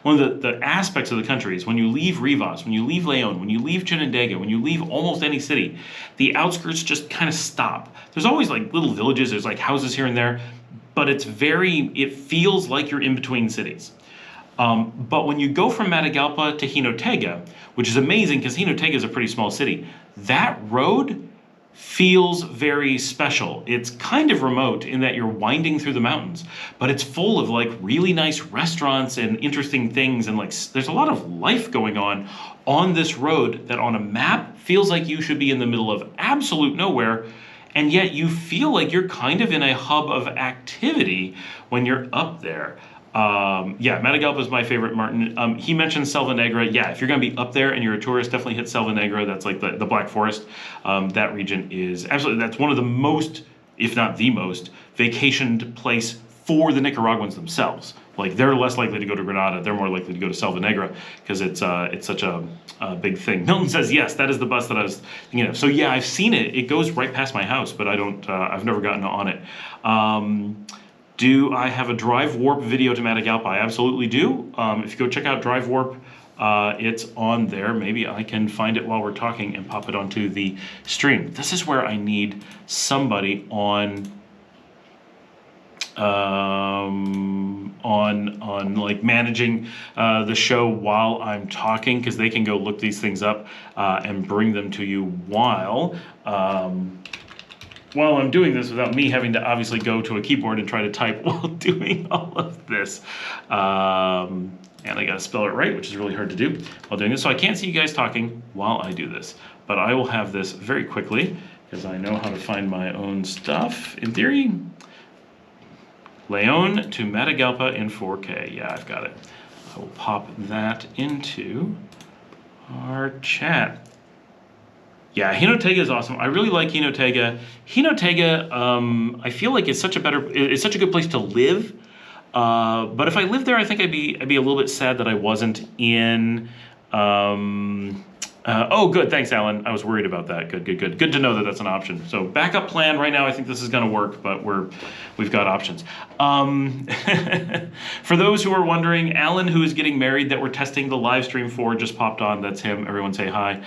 one of the aspects of the country is when you leave Rivas, when you leave Leon, when you leave Chinandega, when you leave almost any city, the outskirts just kind of stop. There's always like little villages, there's like houses here and there, but it feels like you're in between cities. But when you go from Matagalpa to Jinotega, which is amazing because Jinotega is a pretty small city, that road feels very special. It's kind of remote in that you're winding through the mountains, but it's full of like really nice restaurants and interesting things, and like there's a lot of life going on this road that on a map feels like you should be in the middle of absolute nowhere, and yet you feel like you're kind of in a hub of activity when you're up there. Yeah, Matagalpa is my favorite, Martin. He mentioned Selva Negra. Yeah, if you're going to be up there and you're a tourist, definitely hit Selva Negra. That's like the Black Forest. That region is absolutely, that's one of the most, if not the most, vacationed place for the Nicaraguans themselves. Like, they're less likely to go to Granada. They're more likely to go to Selva Negra because it's such a big thing. Milton says, yes, that is the bus that I was thinking of. So yeah, I've seen it. It goes right past my house, but I've never gotten on it. Do I have a Drive Warp video to Matagalpa? I absolutely do. If you go check out Drive Warp, it's on there. Maybe I can find it while we're talking and pop it onto the stream. This is where I need somebody on like managing the show while I'm talking, because they can go look these things up and bring them to you while I'm doing this without me having to obviously go to a keyboard and try to type while doing all of this. And I gotta spell it right, which is really hard to do while doing this. So I can't see you guys talking while I do this, but I will have this very quickly because I know how to find my own stuff in theory. Leon to Matagalpa in 4K. Yeah, I've got it. I will pop that into our chat. Yeah, Hinotega is awesome. I really like Hinotega. Hinotega, I feel like it's such a good place to live. But if I lived there, I think I'd be a little bit sad that I wasn't in. Oh, good. Thanks, Alan. I was worried about that. Good to know that that's an option. So backup plan right now, I think this is going to work, but we've got options. For those who are wondering, Alan, who is getting married that we're testing the live stream for, just popped on. That's him. Everyone say hi.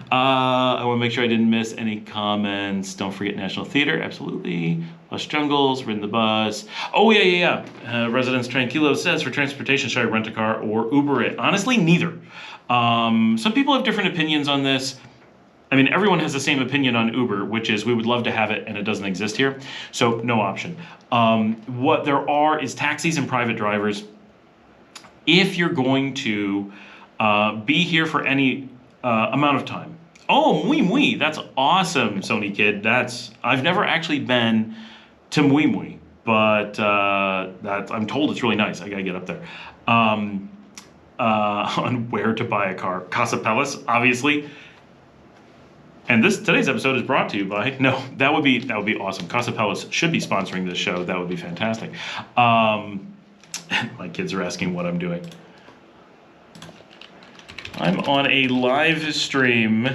I want to make sure I didn't miss any comments. Don't forget National Theater. Absolutely. Lush Jungles, ridden the bus. Oh, yeah. Residence Tranquilo says, for transportation, should I rent a car or Uber it? Honestly, neither. Some people have different opinions on this. I mean, everyone has the same opinion on Uber, which is we would love to have it and it doesn't exist here. So no option. What there are is taxis and private drivers. If you're going to be here for any amount of time. Oh, Mui, that's awesome, Sony Kid. I've never actually been to Mui, but I'm told it's really nice. I gotta get up there. On where to buy a car. Casa Pellis, obviously. And today's episode is brought to you by, no, that would be awesome. Casa Pellis should be sponsoring this show. That would be fantastic. My kids are asking what I'm doing. I'm on a live stream.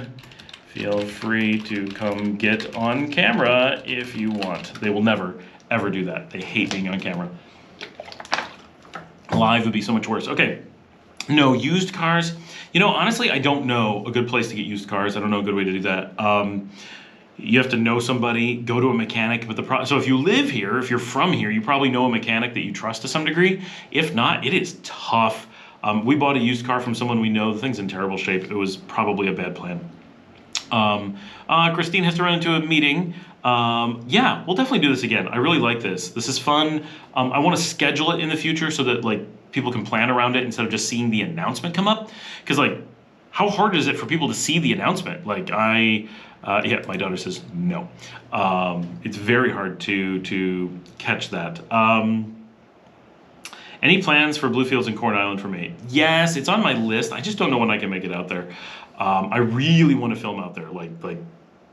Feel free to come get on camera if you want. They will never, ever do that. They hate being on camera. Live would be so much worse. Okay, no, used cars. You know, honestly, I don't know a good place to get used cars. I don't know a good way to do that. You have to know somebody, go to a mechanic. So if you live here, if you're from here, you probably know a mechanic that you trust to some degree. If not, it is tough. We bought a used car from someone we know. The thing's in terrible shape. It was probably a bad plan. Christine has to run into a meeting. Yeah, we'll definitely do this again. I really like this. This is fun. I want to schedule it in the future so that people can plan around it instead of just seeing the announcement come up. Because how hard is it for people to see the announcement? Yeah, my daughter says no. It's very hard to catch that. Any plans for Bluefields and Corn Island for me? Yes, it's on my list. I just don't know when I can make it out there. I really want to film out there.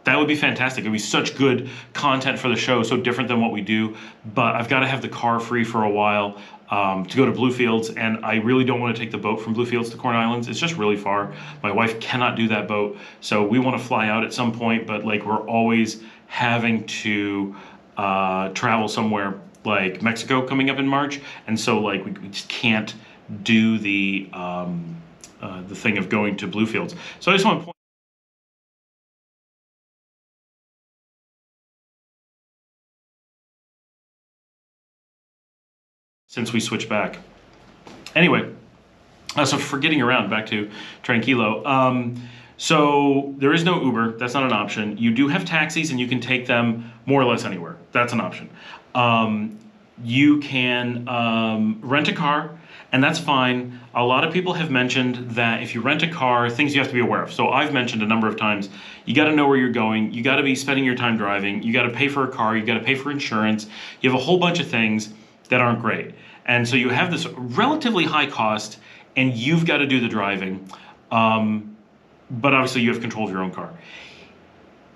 That would be fantastic. It would be such good content for the show, so different than what we do. But I've got to have the car free for a while to go to Bluefields, and I really don't want to take the boat from Bluefields to Corn Islands. It's just really far. My wife cannot do that boat, so we want to fly out at some point, but we're always having to travel somewhere like Mexico coming up in March, and so we just can't do the thing of going to Bluefields. So I just want to point. Since we switched back. Anyway, so for getting around, back to Tranquilo. So there is no Uber, that's not an option. You do have taxis and you can take them more or less anywhere. That's an option. You can rent a car, and that's fine. A lot of people have mentioned that if you rent a car, things you have to be aware of. So I've mentioned a number of times, you gotta know where you're going, you gotta be spending your time driving, you gotta pay for a car, you gotta pay for insurance, you have a whole bunch of things that aren't great. And so you have this relatively high cost, and you've got to do the driving, but obviously you have control of your own car.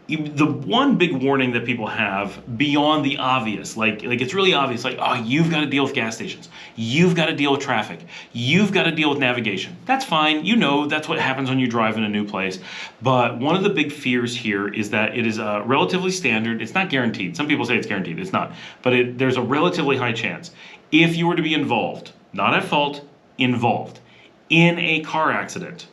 The one big warning that people have beyond the obvious, it's really obvious, you've got to deal with gas stations, you've got to deal with traffic, you've got to deal with navigation. That's fine, that's what happens when you drive in a new place. But one of the big fears here is that it is relatively standard. It's not guaranteed. Some people say it's guaranteed. It's not. But there's a relatively high chance. If you were to be involved, not at fault, involved, in a car accident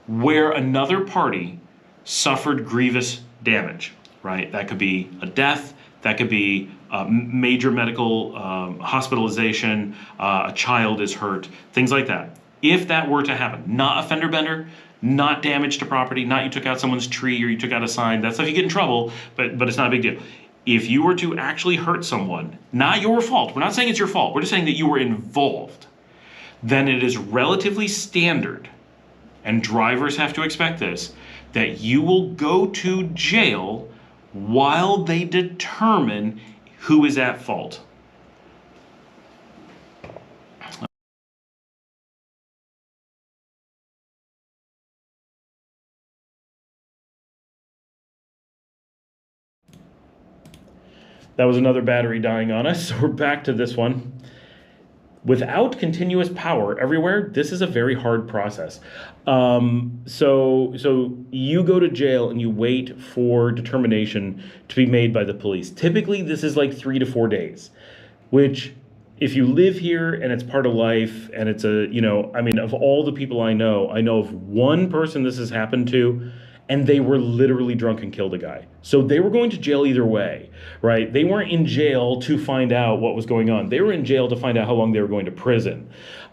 where another party suffered grievous damage, right? That could be a death, that could be major medical hospitalization, a child is hurt, things like that. If that were to happen, not a fender bender, not damage to property, not you took out someone's tree or you took out a sign, that stuff you get in trouble, but it's not a big deal. If you were to actually hurt someone, not your fault, we're not saying it's your fault, we're just saying that you were involved, then it is relatively standard, and drivers have to expect this, that you will go to jail while they determine who is at fault. that was another battery dying on us. So we're back to this one. Without continuous power everywhere, this is a very hard process. So you go to jail and you wait for determination to be made by the police. Typically, this is like 3 to 4 days, which if you live here and it's part of life and it's of all the people I know of one person this has happened to, and they were literally drunk and killed a guy. So they were going to jail either way, right? They weren't in jail to find out what was going on. They were in jail to find out how long they were going to prison.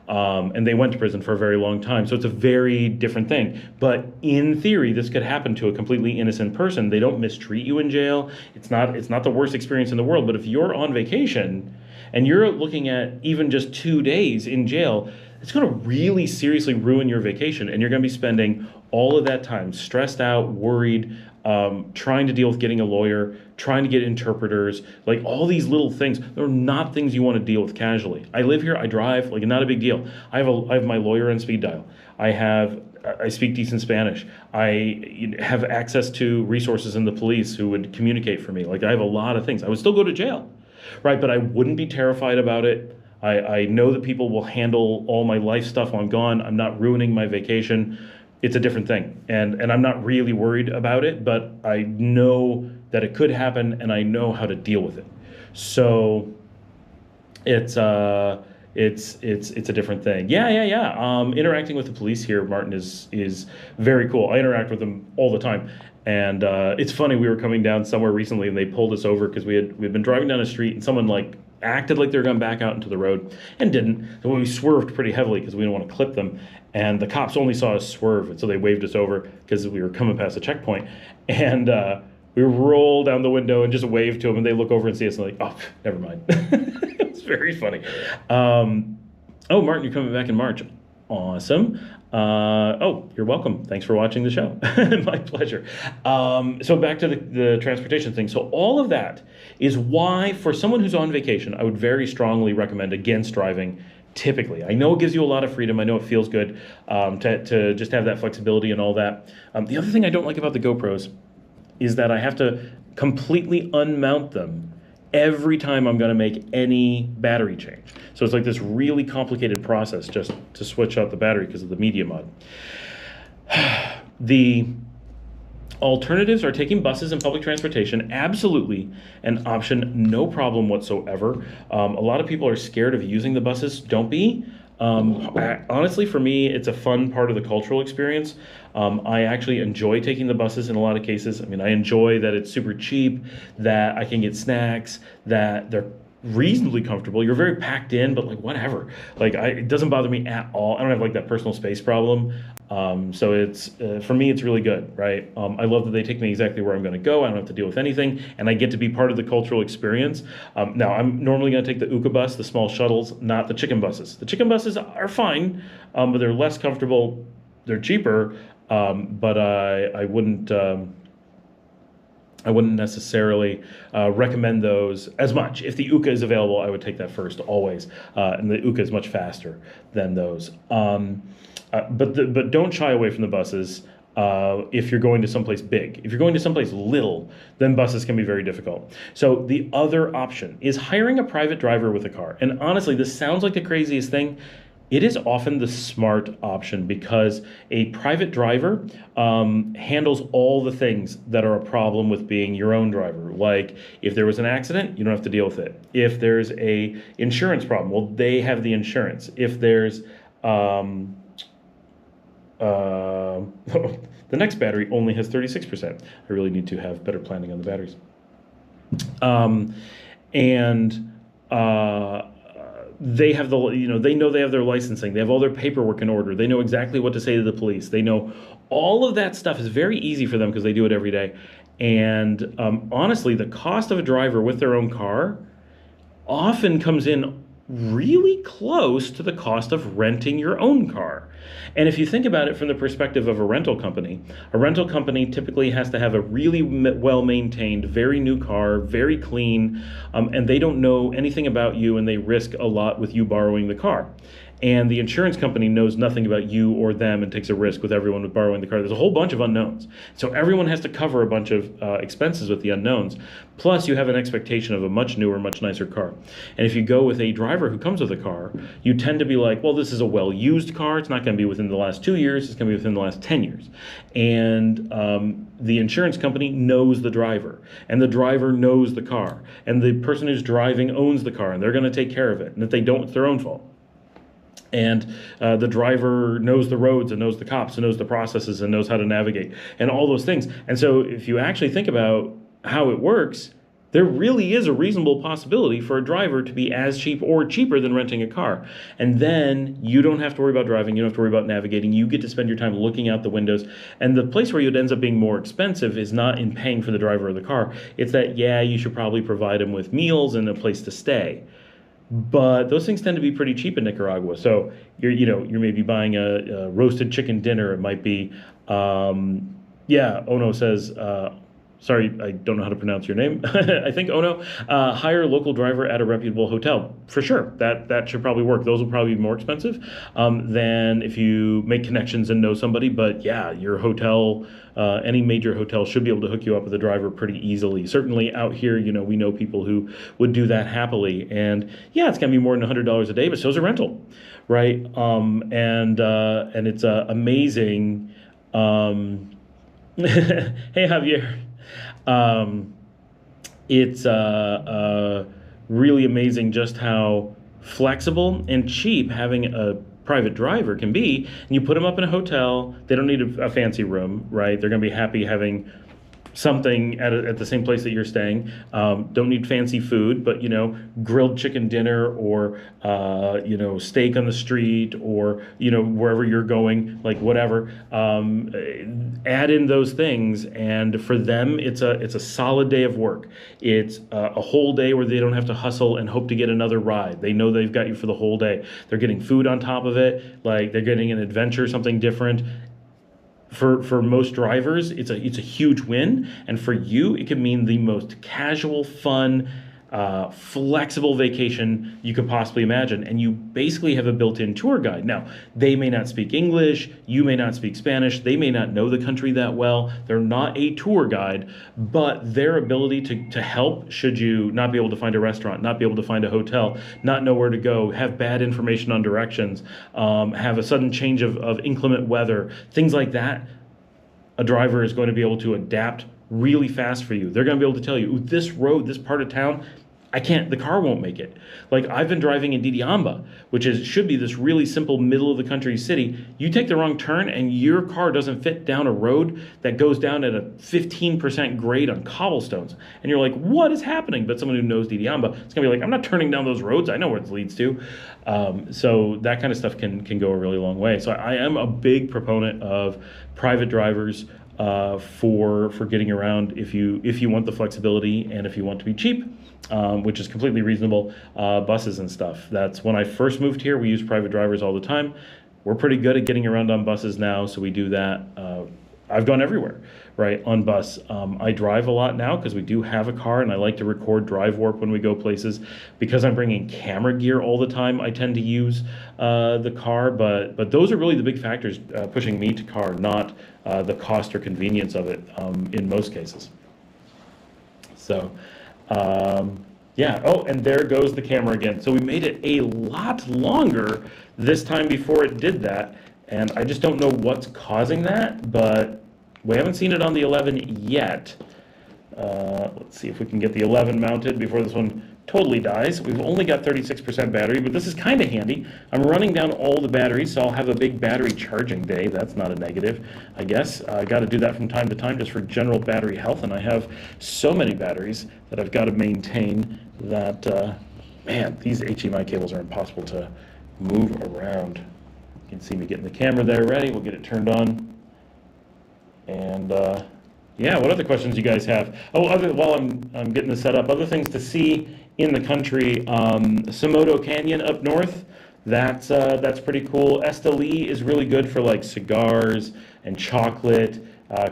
And they went to prison for a very long time. So it's a very different thing. But in theory, this could happen to a completely innocent person. They don't mistreat you in jail. It's not the worst experience in the world. But if you're on vacation and you're looking at even just 2 days in jail, it's going to really seriously ruin your vacation. And you're going to be spending all of that time stressed out, worried, trying to deal with getting a lawyer, trying to get interpreters, like all these little things. They're not things you want to deal with casually. I live here, I drive, like not a big deal. I have my lawyer on speed dial. I speak decent Spanish. I have access to resources in the police who would communicate for me. Like I have a lot of things. I would still go to jail, right? But I wouldn't be terrified about it. I know that people will handle all my life stuff while I'm gone. I'm not ruining my vacation. It's a different thing. And I'm not really worried about it, but I know that it could happen and I know how to deal with it. So it's a different thing. Yeah. Interacting with the police here, Martin, is very cool. I interact with them all the time. And it's funny, we were coming down somewhere recently and they pulled us over because we'd been driving down a street and someone acted like they were going back out into the road and didn't. So we swerved pretty heavily because we didn't want to clip them. And the cops only saw us swerve, and so they waved us over because we were coming past a checkpoint. And we roll down the window and just wave to them, and they look over and see us and like, oh, never mind. It's very funny. Oh, Martin, you're coming back in March. Awesome. You're welcome. Thanks for watching the show. My pleasure. So back to the transportation thing. So all of that is why, for someone who's on vacation, I would very strongly recommend against driving typically. I know it gives you a lot of freedom. I know it feels good to just have that flexibility and all that. The other thing I don't like about the GoPros is that I have to completely unmount them every time I'm going to make any battery change. So it's like this really complicated process just to switch out the battery because of the media mod. The alternatives are taking buses and public transportation, absolutely an option, no problem whatsoever. A lot of people are scared of using the buses. Don't be. Honestly, for me, it's a fun part of the cultural experience. I actually enjoy taking the buses in a lot of cases. I mean, I enjoy that it's super cheap, that I can get snacks, that they're reasonably comfortable. You're very packed in, but like whatever. It doesn't bother me at all. I don't have like that personal space problem. So it's for me, it's really good, right? I love that they take me exactly where I'm going to go. I don't have to deal with anything, and I get to be part of the cultural experience. Now, I'm normally going to take the Uka bus, the small shuttles, not the chicken buses. The chicken buses are fine, but they're less comfortable. They're cheaper, but I wouldn't necessarily recommend those as much. If the Uka is available, I would take that first always, and the Uka is much faster than those. But don't shy away from the buses if you're going to someplace big. If you're going to someplace little, then buses can be very difficult. So the other option is hiring a private driver with a car. And honestly, this sounds like the craziest thing. It is often the smart option because a private driver handles all the things that are a problem with being your own driver. Like if there was an accident, you don't have to deal with it. If there's a insurance problem, well, they have the insurance. If there's the next battery only has 36%. I really need to have better planning on the batteries. They have they know they have their licensing. They have all their paperwork in order. They know exactly what to say to the police. They know all of that stuff is very easy for them because they do it every day. And honestly, the cost of a driver with their own car often comes in really close to the cost of renting your own car. And if you think about it from the perspective of a rental company typically has to have a really well-maintained, very new car, very clean, and they don't know anything about you and they risk a lot with you borrowing the car. and the insurance company knows nothing about you or them and takes a risk with everyone with borrowing the car. There's a whole bunch of unknowns. So everyone has to cover a bunch of expenses with the unknowns. Plus, you have an expectation of a much newer, much nicer car. And if you go with a driver who comes with a car, you tend to be like, well, this is a well-used car. It's not going to be within the last 2 years. It's going to be within the last 10 years. And the insurance company knows the driver, and the driver knows the car, and the person who's driving owns the car, and they're going to take care of it. And if they don't, it's their own fault. And the driver knows the roads and knows the cops and knows the processes and knows how to navigate and all those things. And so if you actually think about how it works, there really is a reasonable possibility for a driver to be as cheap or cheaper than renting a car. And then you don't have to worry about driving, you don't have to worry about navigating, you get to spend your time looking out the windows. And the place where it ends up being more expensive is not in paying for the driver of the car. It's that, yeah, you should probably provide them with meals and a place to stay. But those things tend to be pretty cheap in Nicaragua. So you're maybe buying a roasted chicken dinner. It might be, Ono says, sorry, I don't know how to pronounce your name. I think Ono. Hire a local driver at a reputable hotel. For sure, that should probably work. Those will probably be more expensive than if you make connections and know somebody. But yeah, your hotel, any major hotel should be able to hook you up with a driver pretty easily. Certainly out here, we know people who would do that happily. And yeah, it's going to be more than $100 a day, but so's a rental, right? And it's amazing. Hey, Javier. It's really amazing just how flexible and cheap having a private driver can be. And you put them up in a hotel, they don't need a fancy room, right? They're going to be happy having something at the same place that you're staying. Don't need fancy food, but grilled chicken dinner or steak on the street or wherever you're going, like whatever. Add in those things, and for them it's a solid day of work. It's a whole day where they don't have to hustle and hope to get another ride. They know they've got you for the whole day. They're getting food on top of it, like they're getting an adventure, something different. For most drivers, it's a huge win, and for you, it can mean the most casual, fun, flexible vacation you could possibly imagine. And you basically have a built-in tour guide. Now, they may not speak English, you may not speak Spanish, they may not know the country that well. They're not a tour guide, but their ability to help should you not be able to find a restaurant, not be able to find a hotel, not know where to go, have bad information on directions, have a sudden change of inclement weather, things like that. A driver is going to be able to adapt really fast for you. They're going to be able to tell you, this road, this part of town, the car won't make it. Like I've been driving in Didiamba, which should be this really simple middle of the country city. You take the wrong turn and your car doesn't fit down a road that goes down at a 15% grade on cobblestones. And you're like, what is happening? But someone who knows Didiamba, it's gonna be like, I'm not turning down those roads. I know where it leads to. So that kind of stuff can go a really long way. So I am a big proponent of private drivers for getting around if you want the flexibility and if you want to be cheap, which is completely reasonable. Buses and stuff. That's when I first moved here. We used private drivers all the time. We're pretty good at getting around on buses now, so we do that. I've gone everywhere, right, on bus. I drive a lot now because we do have a car, and I like to record drive warp when we go places. Because I'm bringing camera gear all the time, I tend to use the car, but those are really the big factors pushing me to car, not the cost or convenience of it in most cases. So, yeah. Oh, and there goes the camera again. So we made it a lot longer this time before it did that, and I just don't know what's causing that, but we haven't seen it on the 11 yet. Let's see if we can get the 11 mounted before this one totally dies. We've only got 36% battery, but this is kind of handy. I'm running down all the batteries, so I'll have a big battery charging day. That's not a negative, I guess. I got to do that from time to time just for general battery health, and I have so many batteries that I've got to maintain that, man, these HDMI cables are impossible to move around. You can see me getting the camera there ready. We'll get it turned on. And yeah, what other questions you guys have? Oh, while I'm getting this set up, other things to see in the country. Somoto Canyon up north, that's pretty cool. Esteli is really good for like cigars and chocolate.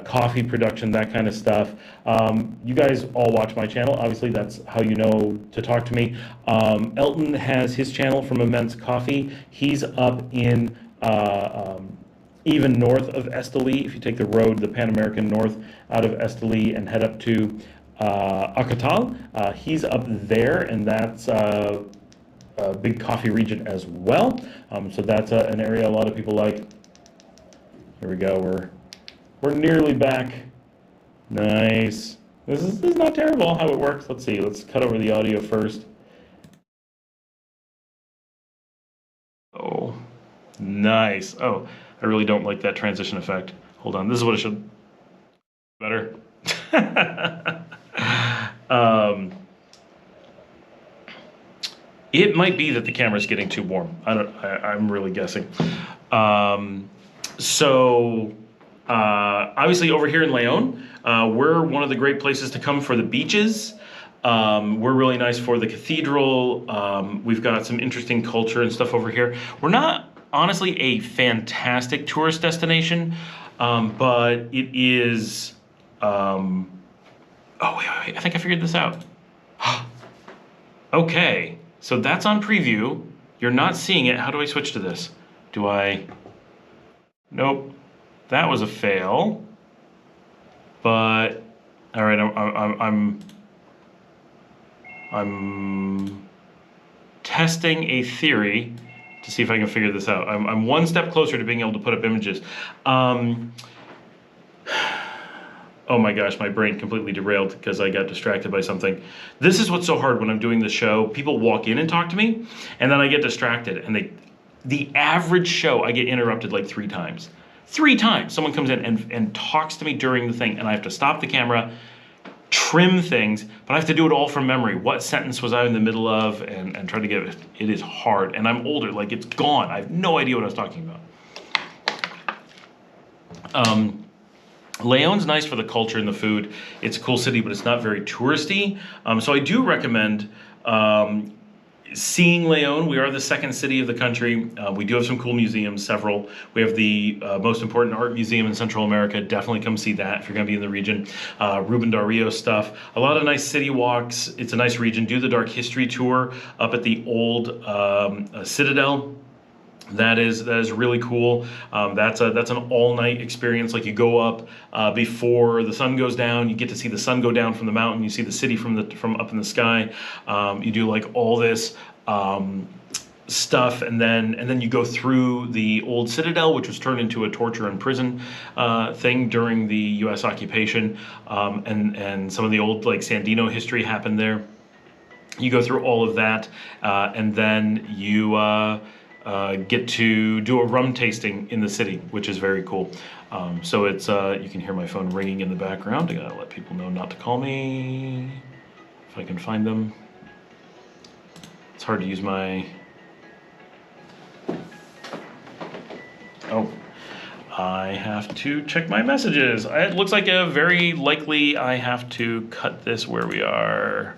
coffee production, that kind of stuff. You guys all watch my channel. Obviously, that's how you know to talk to me. Elton has his channel from Immense Coffee. He's up in even north of Esteli. If you take the road, the Pan American North out of Esteli and head up to Acatal, he's up there, and that's a big coffee region as well. So that's an area a lot of people like. Here we go. We're nearly back. Nice. This is not terrible how it works. Let's see. Let's cut over the audio first. Oh, nice. Oh, I really don't like that transition effect. Hold on. This is what it should. Better. It might be that the camera's getting too warm. I'm really guessing. Obviously over here in Leon, we're one of the great places to come for the beaches. We're really nice for the cathedral. We've got some interesting culture and stuff over here. We're not honestly a fantastic tourist destination, but it is. Oh wait, I think I figured this out. Okay, so that's on preview. You're not seeing it. How do I switch to this? Do I? Nope. That was a fail. But all right, I'm testing a theory to see if I can figure this out. I'm one step closer to being able to put up images. Oh my gosh, my brain completely derailed because I got distracted by something. This is what's so hard when I'm doing the show. People walk in and talk to me, and then I get distracted. And the average show, I get interrupted like 3 times. 3 times someone comes in and talks to me during the thing, and I have to stop the camera, trim things, but I have to do it all from memory. What sentence was I in the middle of, and try to get it. It is hard, and I'm older, like it's gone. I have no idea what I was talking about. Leon's nice for the culture and the food. It's a cool city, but it's not very touristy. So I do recommend seeing Leon. We are the second city of the country. We do have some cool museums, several. We have the most important art museum in Central America. Definitely come see that if you're going to be in the region. Ruben Dario stuff. A lot of nice city walks. It's a nice region. Do the Dark History tour up at the old Citadel. That is really cool. That's an all-night experience. Like you go up before the sun goes down. You get to see the sun go down from the mountain. You see the city from up in the sky. You do like all this stuff, and then you go through the old Citadel, which was turned into a torture and prison thing during the U.S. occupation, and some of the old like Sandino history happened there. You go through all of that, and then you get to do a rum tasting in the city, which is very cool. So it's you can hear my phone ringing in the background. I gotta let people know not to call me if I can find them. It's hard to use my. Oh, I have to check my messages. It looks like very likely I have to cut this where we are.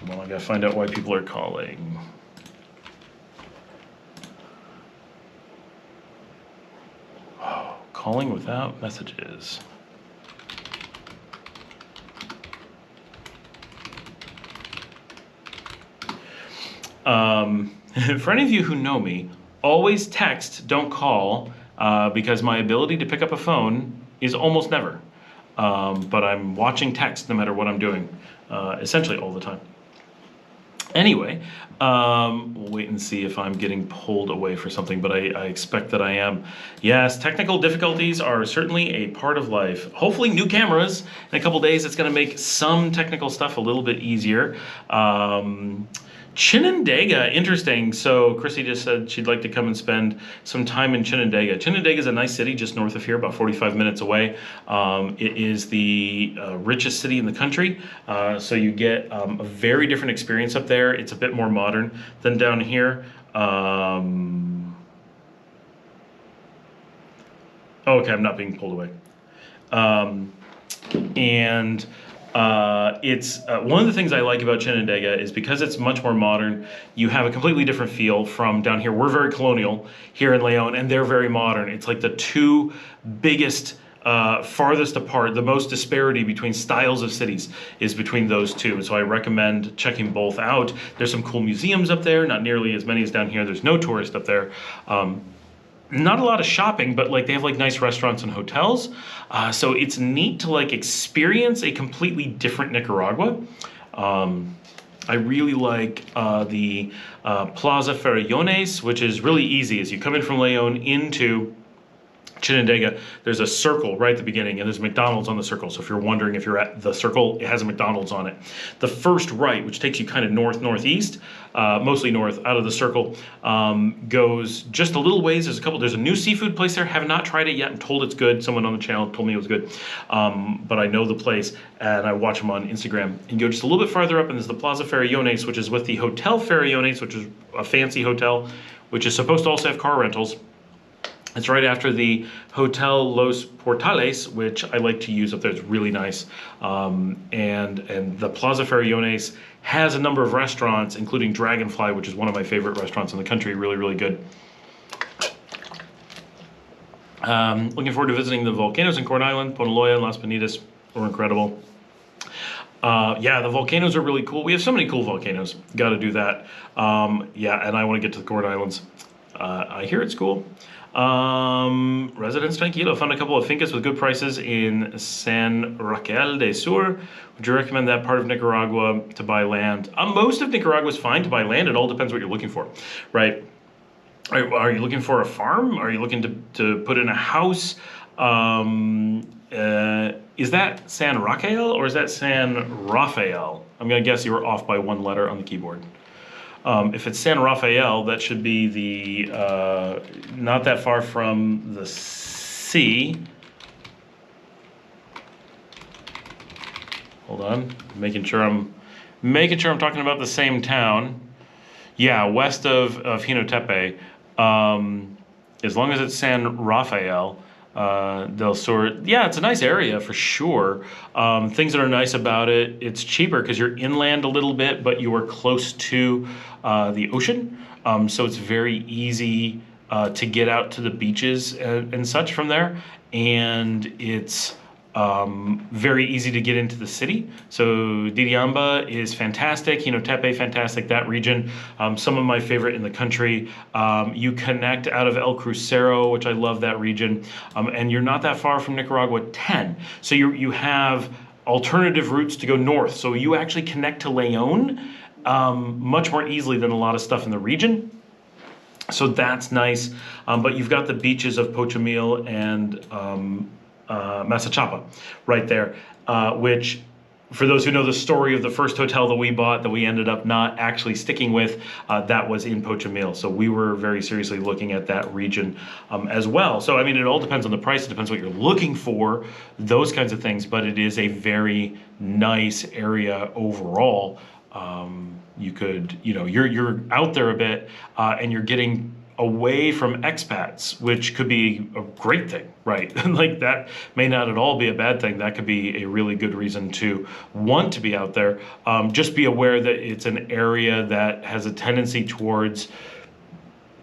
Well, I gotta find out why people are calling. Calling without messages. For any of you who know me, always text, don't call, because my ability to pick up a phone is almost never. But I'm watching text no matter what I'm doing, essentially all the time. Anyway, we'll wait and see if I'm getting pulled away for something, but I expect that I am. Yes, technical difficulties are certainly a part of life. Hopefully new cameras in a couple days, it's going to make some technical stuff a little bit easier. Chinandega, interesting. So Chrissy just said she'd like to come and spend some time in Chinandega. Chinandega is a nice city just north of here, about 45 minutes away. It is the richest city in the country, so you get a very different experience up there. It's a bit more modern than down here. Oh, okay, I'm not being pulled away. And It's one of the things I like about Chinandega is because it's much more modern. You have a completely different feel from down here. We're very colonial here in Leon, and they're very modern. It's like the two biggest, farthest apart, the most disparity between styles of cities is between those two. So I recommend checking both out. There's some cool museums up there, not nearly as many as down here. There's no tourist up there. Not a lot of shopping, but like they have like nice restaurants and hotels. So it's neat to like experience a completely different Nicaragua. I really like the Plaza Farellones, which is really easy. As you come in from Leon into Chinandega, there's a circle right at the beginning, and there's McDonald's on the circle. So if you're wondering if you're at the circle, it has a McDonald's on it. The first right, which takes you kind of northeast, mostly north, out of the circle, goes just a little ways. There's a new seafood place there. Have not tried it yet. I'm told it's good. Someone on the channel told me it was good. But I know the place, and I watch them on Instagram. And go just a little bit farther up, and there's the Plaza Farellones, which is with the Hotel Farellones, which is a fancy hotel, which is supposed to also have car rentals. It's right after the Hotel Los Portales, which I like to use up there. It's really nice. And the Plaza Farellones has a number of restaurants, including Dragonfly, which is one of my favorite restaurants in the country. Really, really good. Looking forward to visiting the volcanoes in Corn Island. Ponaloya and Las Penitas were incredible. Yeah, the volcanoes are really cool. We have so many cool volcanoes. Got to do that. Yeah, and I want to get to the Corn Islands. I hear it's cool. Residence Tranquilo. Found a couple of fincas with good prices in San Raquel de Sur. Would you recommend that part of Nicaragua to buy land? Most of Nicaragua is fine to buy land. It all depends what you're looking for, right? Are you looking for a farm? Are you looking to put in a house? Is that San Raquel or is that San Rafael? I'm going to guess you were off by one letter on the keyboard. If it's San Rafael, that should be the, not that far from the sea. Hold on, making sure I'm talking about the same town. Yeah, west of Jinotepe. As long as it's San Rafael del Sur, yeah, it's a nice area for sure. Things that are nice about it, it's cheaper because you're inland a little bit, but you are close to the ocean. So it's very easy to get out to the beaches and such from there. And it's very easy to get into the city. So Diriamba is fantastic, Jinotepe fantastic, that region. Some of my favorite in the country. You connect out of El Crucero, which I love that region. And you're not that far from Nicaragua 10. So you have alternative routes to go north. So you actually connect to Leon much more easily than a lot of stuff in the region. So that's nice. But you've got the beaches of Pochumil and Masachapa right there, which, for those who know the story of the first hotel that we bought that we ended up not actually sticking with, that was in Pochumil. So we were very seriously looking at that region as well. So, I mean, it all depends on the price. It depends what you're looking for, those kinds of things. But it is a very nice area overall. You could, you're out there a bit and you're getting away from expats, which could be a great thing, right? Like that may not at all be a bad thing. That could be a really good reason to want to be out there. Just be aware that it's an area that has a tendency towards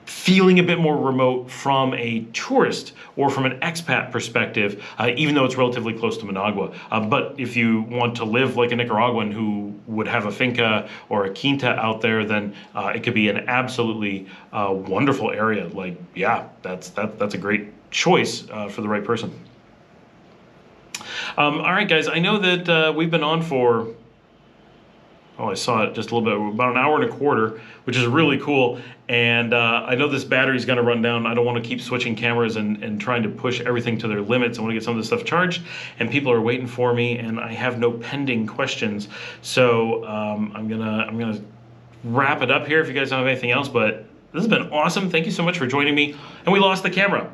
feeling a bit more remote from a tourist or from an expat perspective, even though it's relatively close to Managua. But if you want to live like a Nicaraguan who would have a finca or a quinta out there, then it could be an absolutely wonderful area. Like, yeah, that's a great choice for the right person. All right, guys, I know that we've been on for, I saw it just a little bit, about an hour and a quarter, which is really cool. And I know this battery's gonna run down. I don't wanna keep switching cameras and trying to push everything to their limits. I wanna get some of this stuff charged, and people are waiting for me, and I have no pending questions. So I'm gonna wrap it up here if you guys don't have anything else, but this has been awesome. Thank you so much for joining me. And we lost the camera.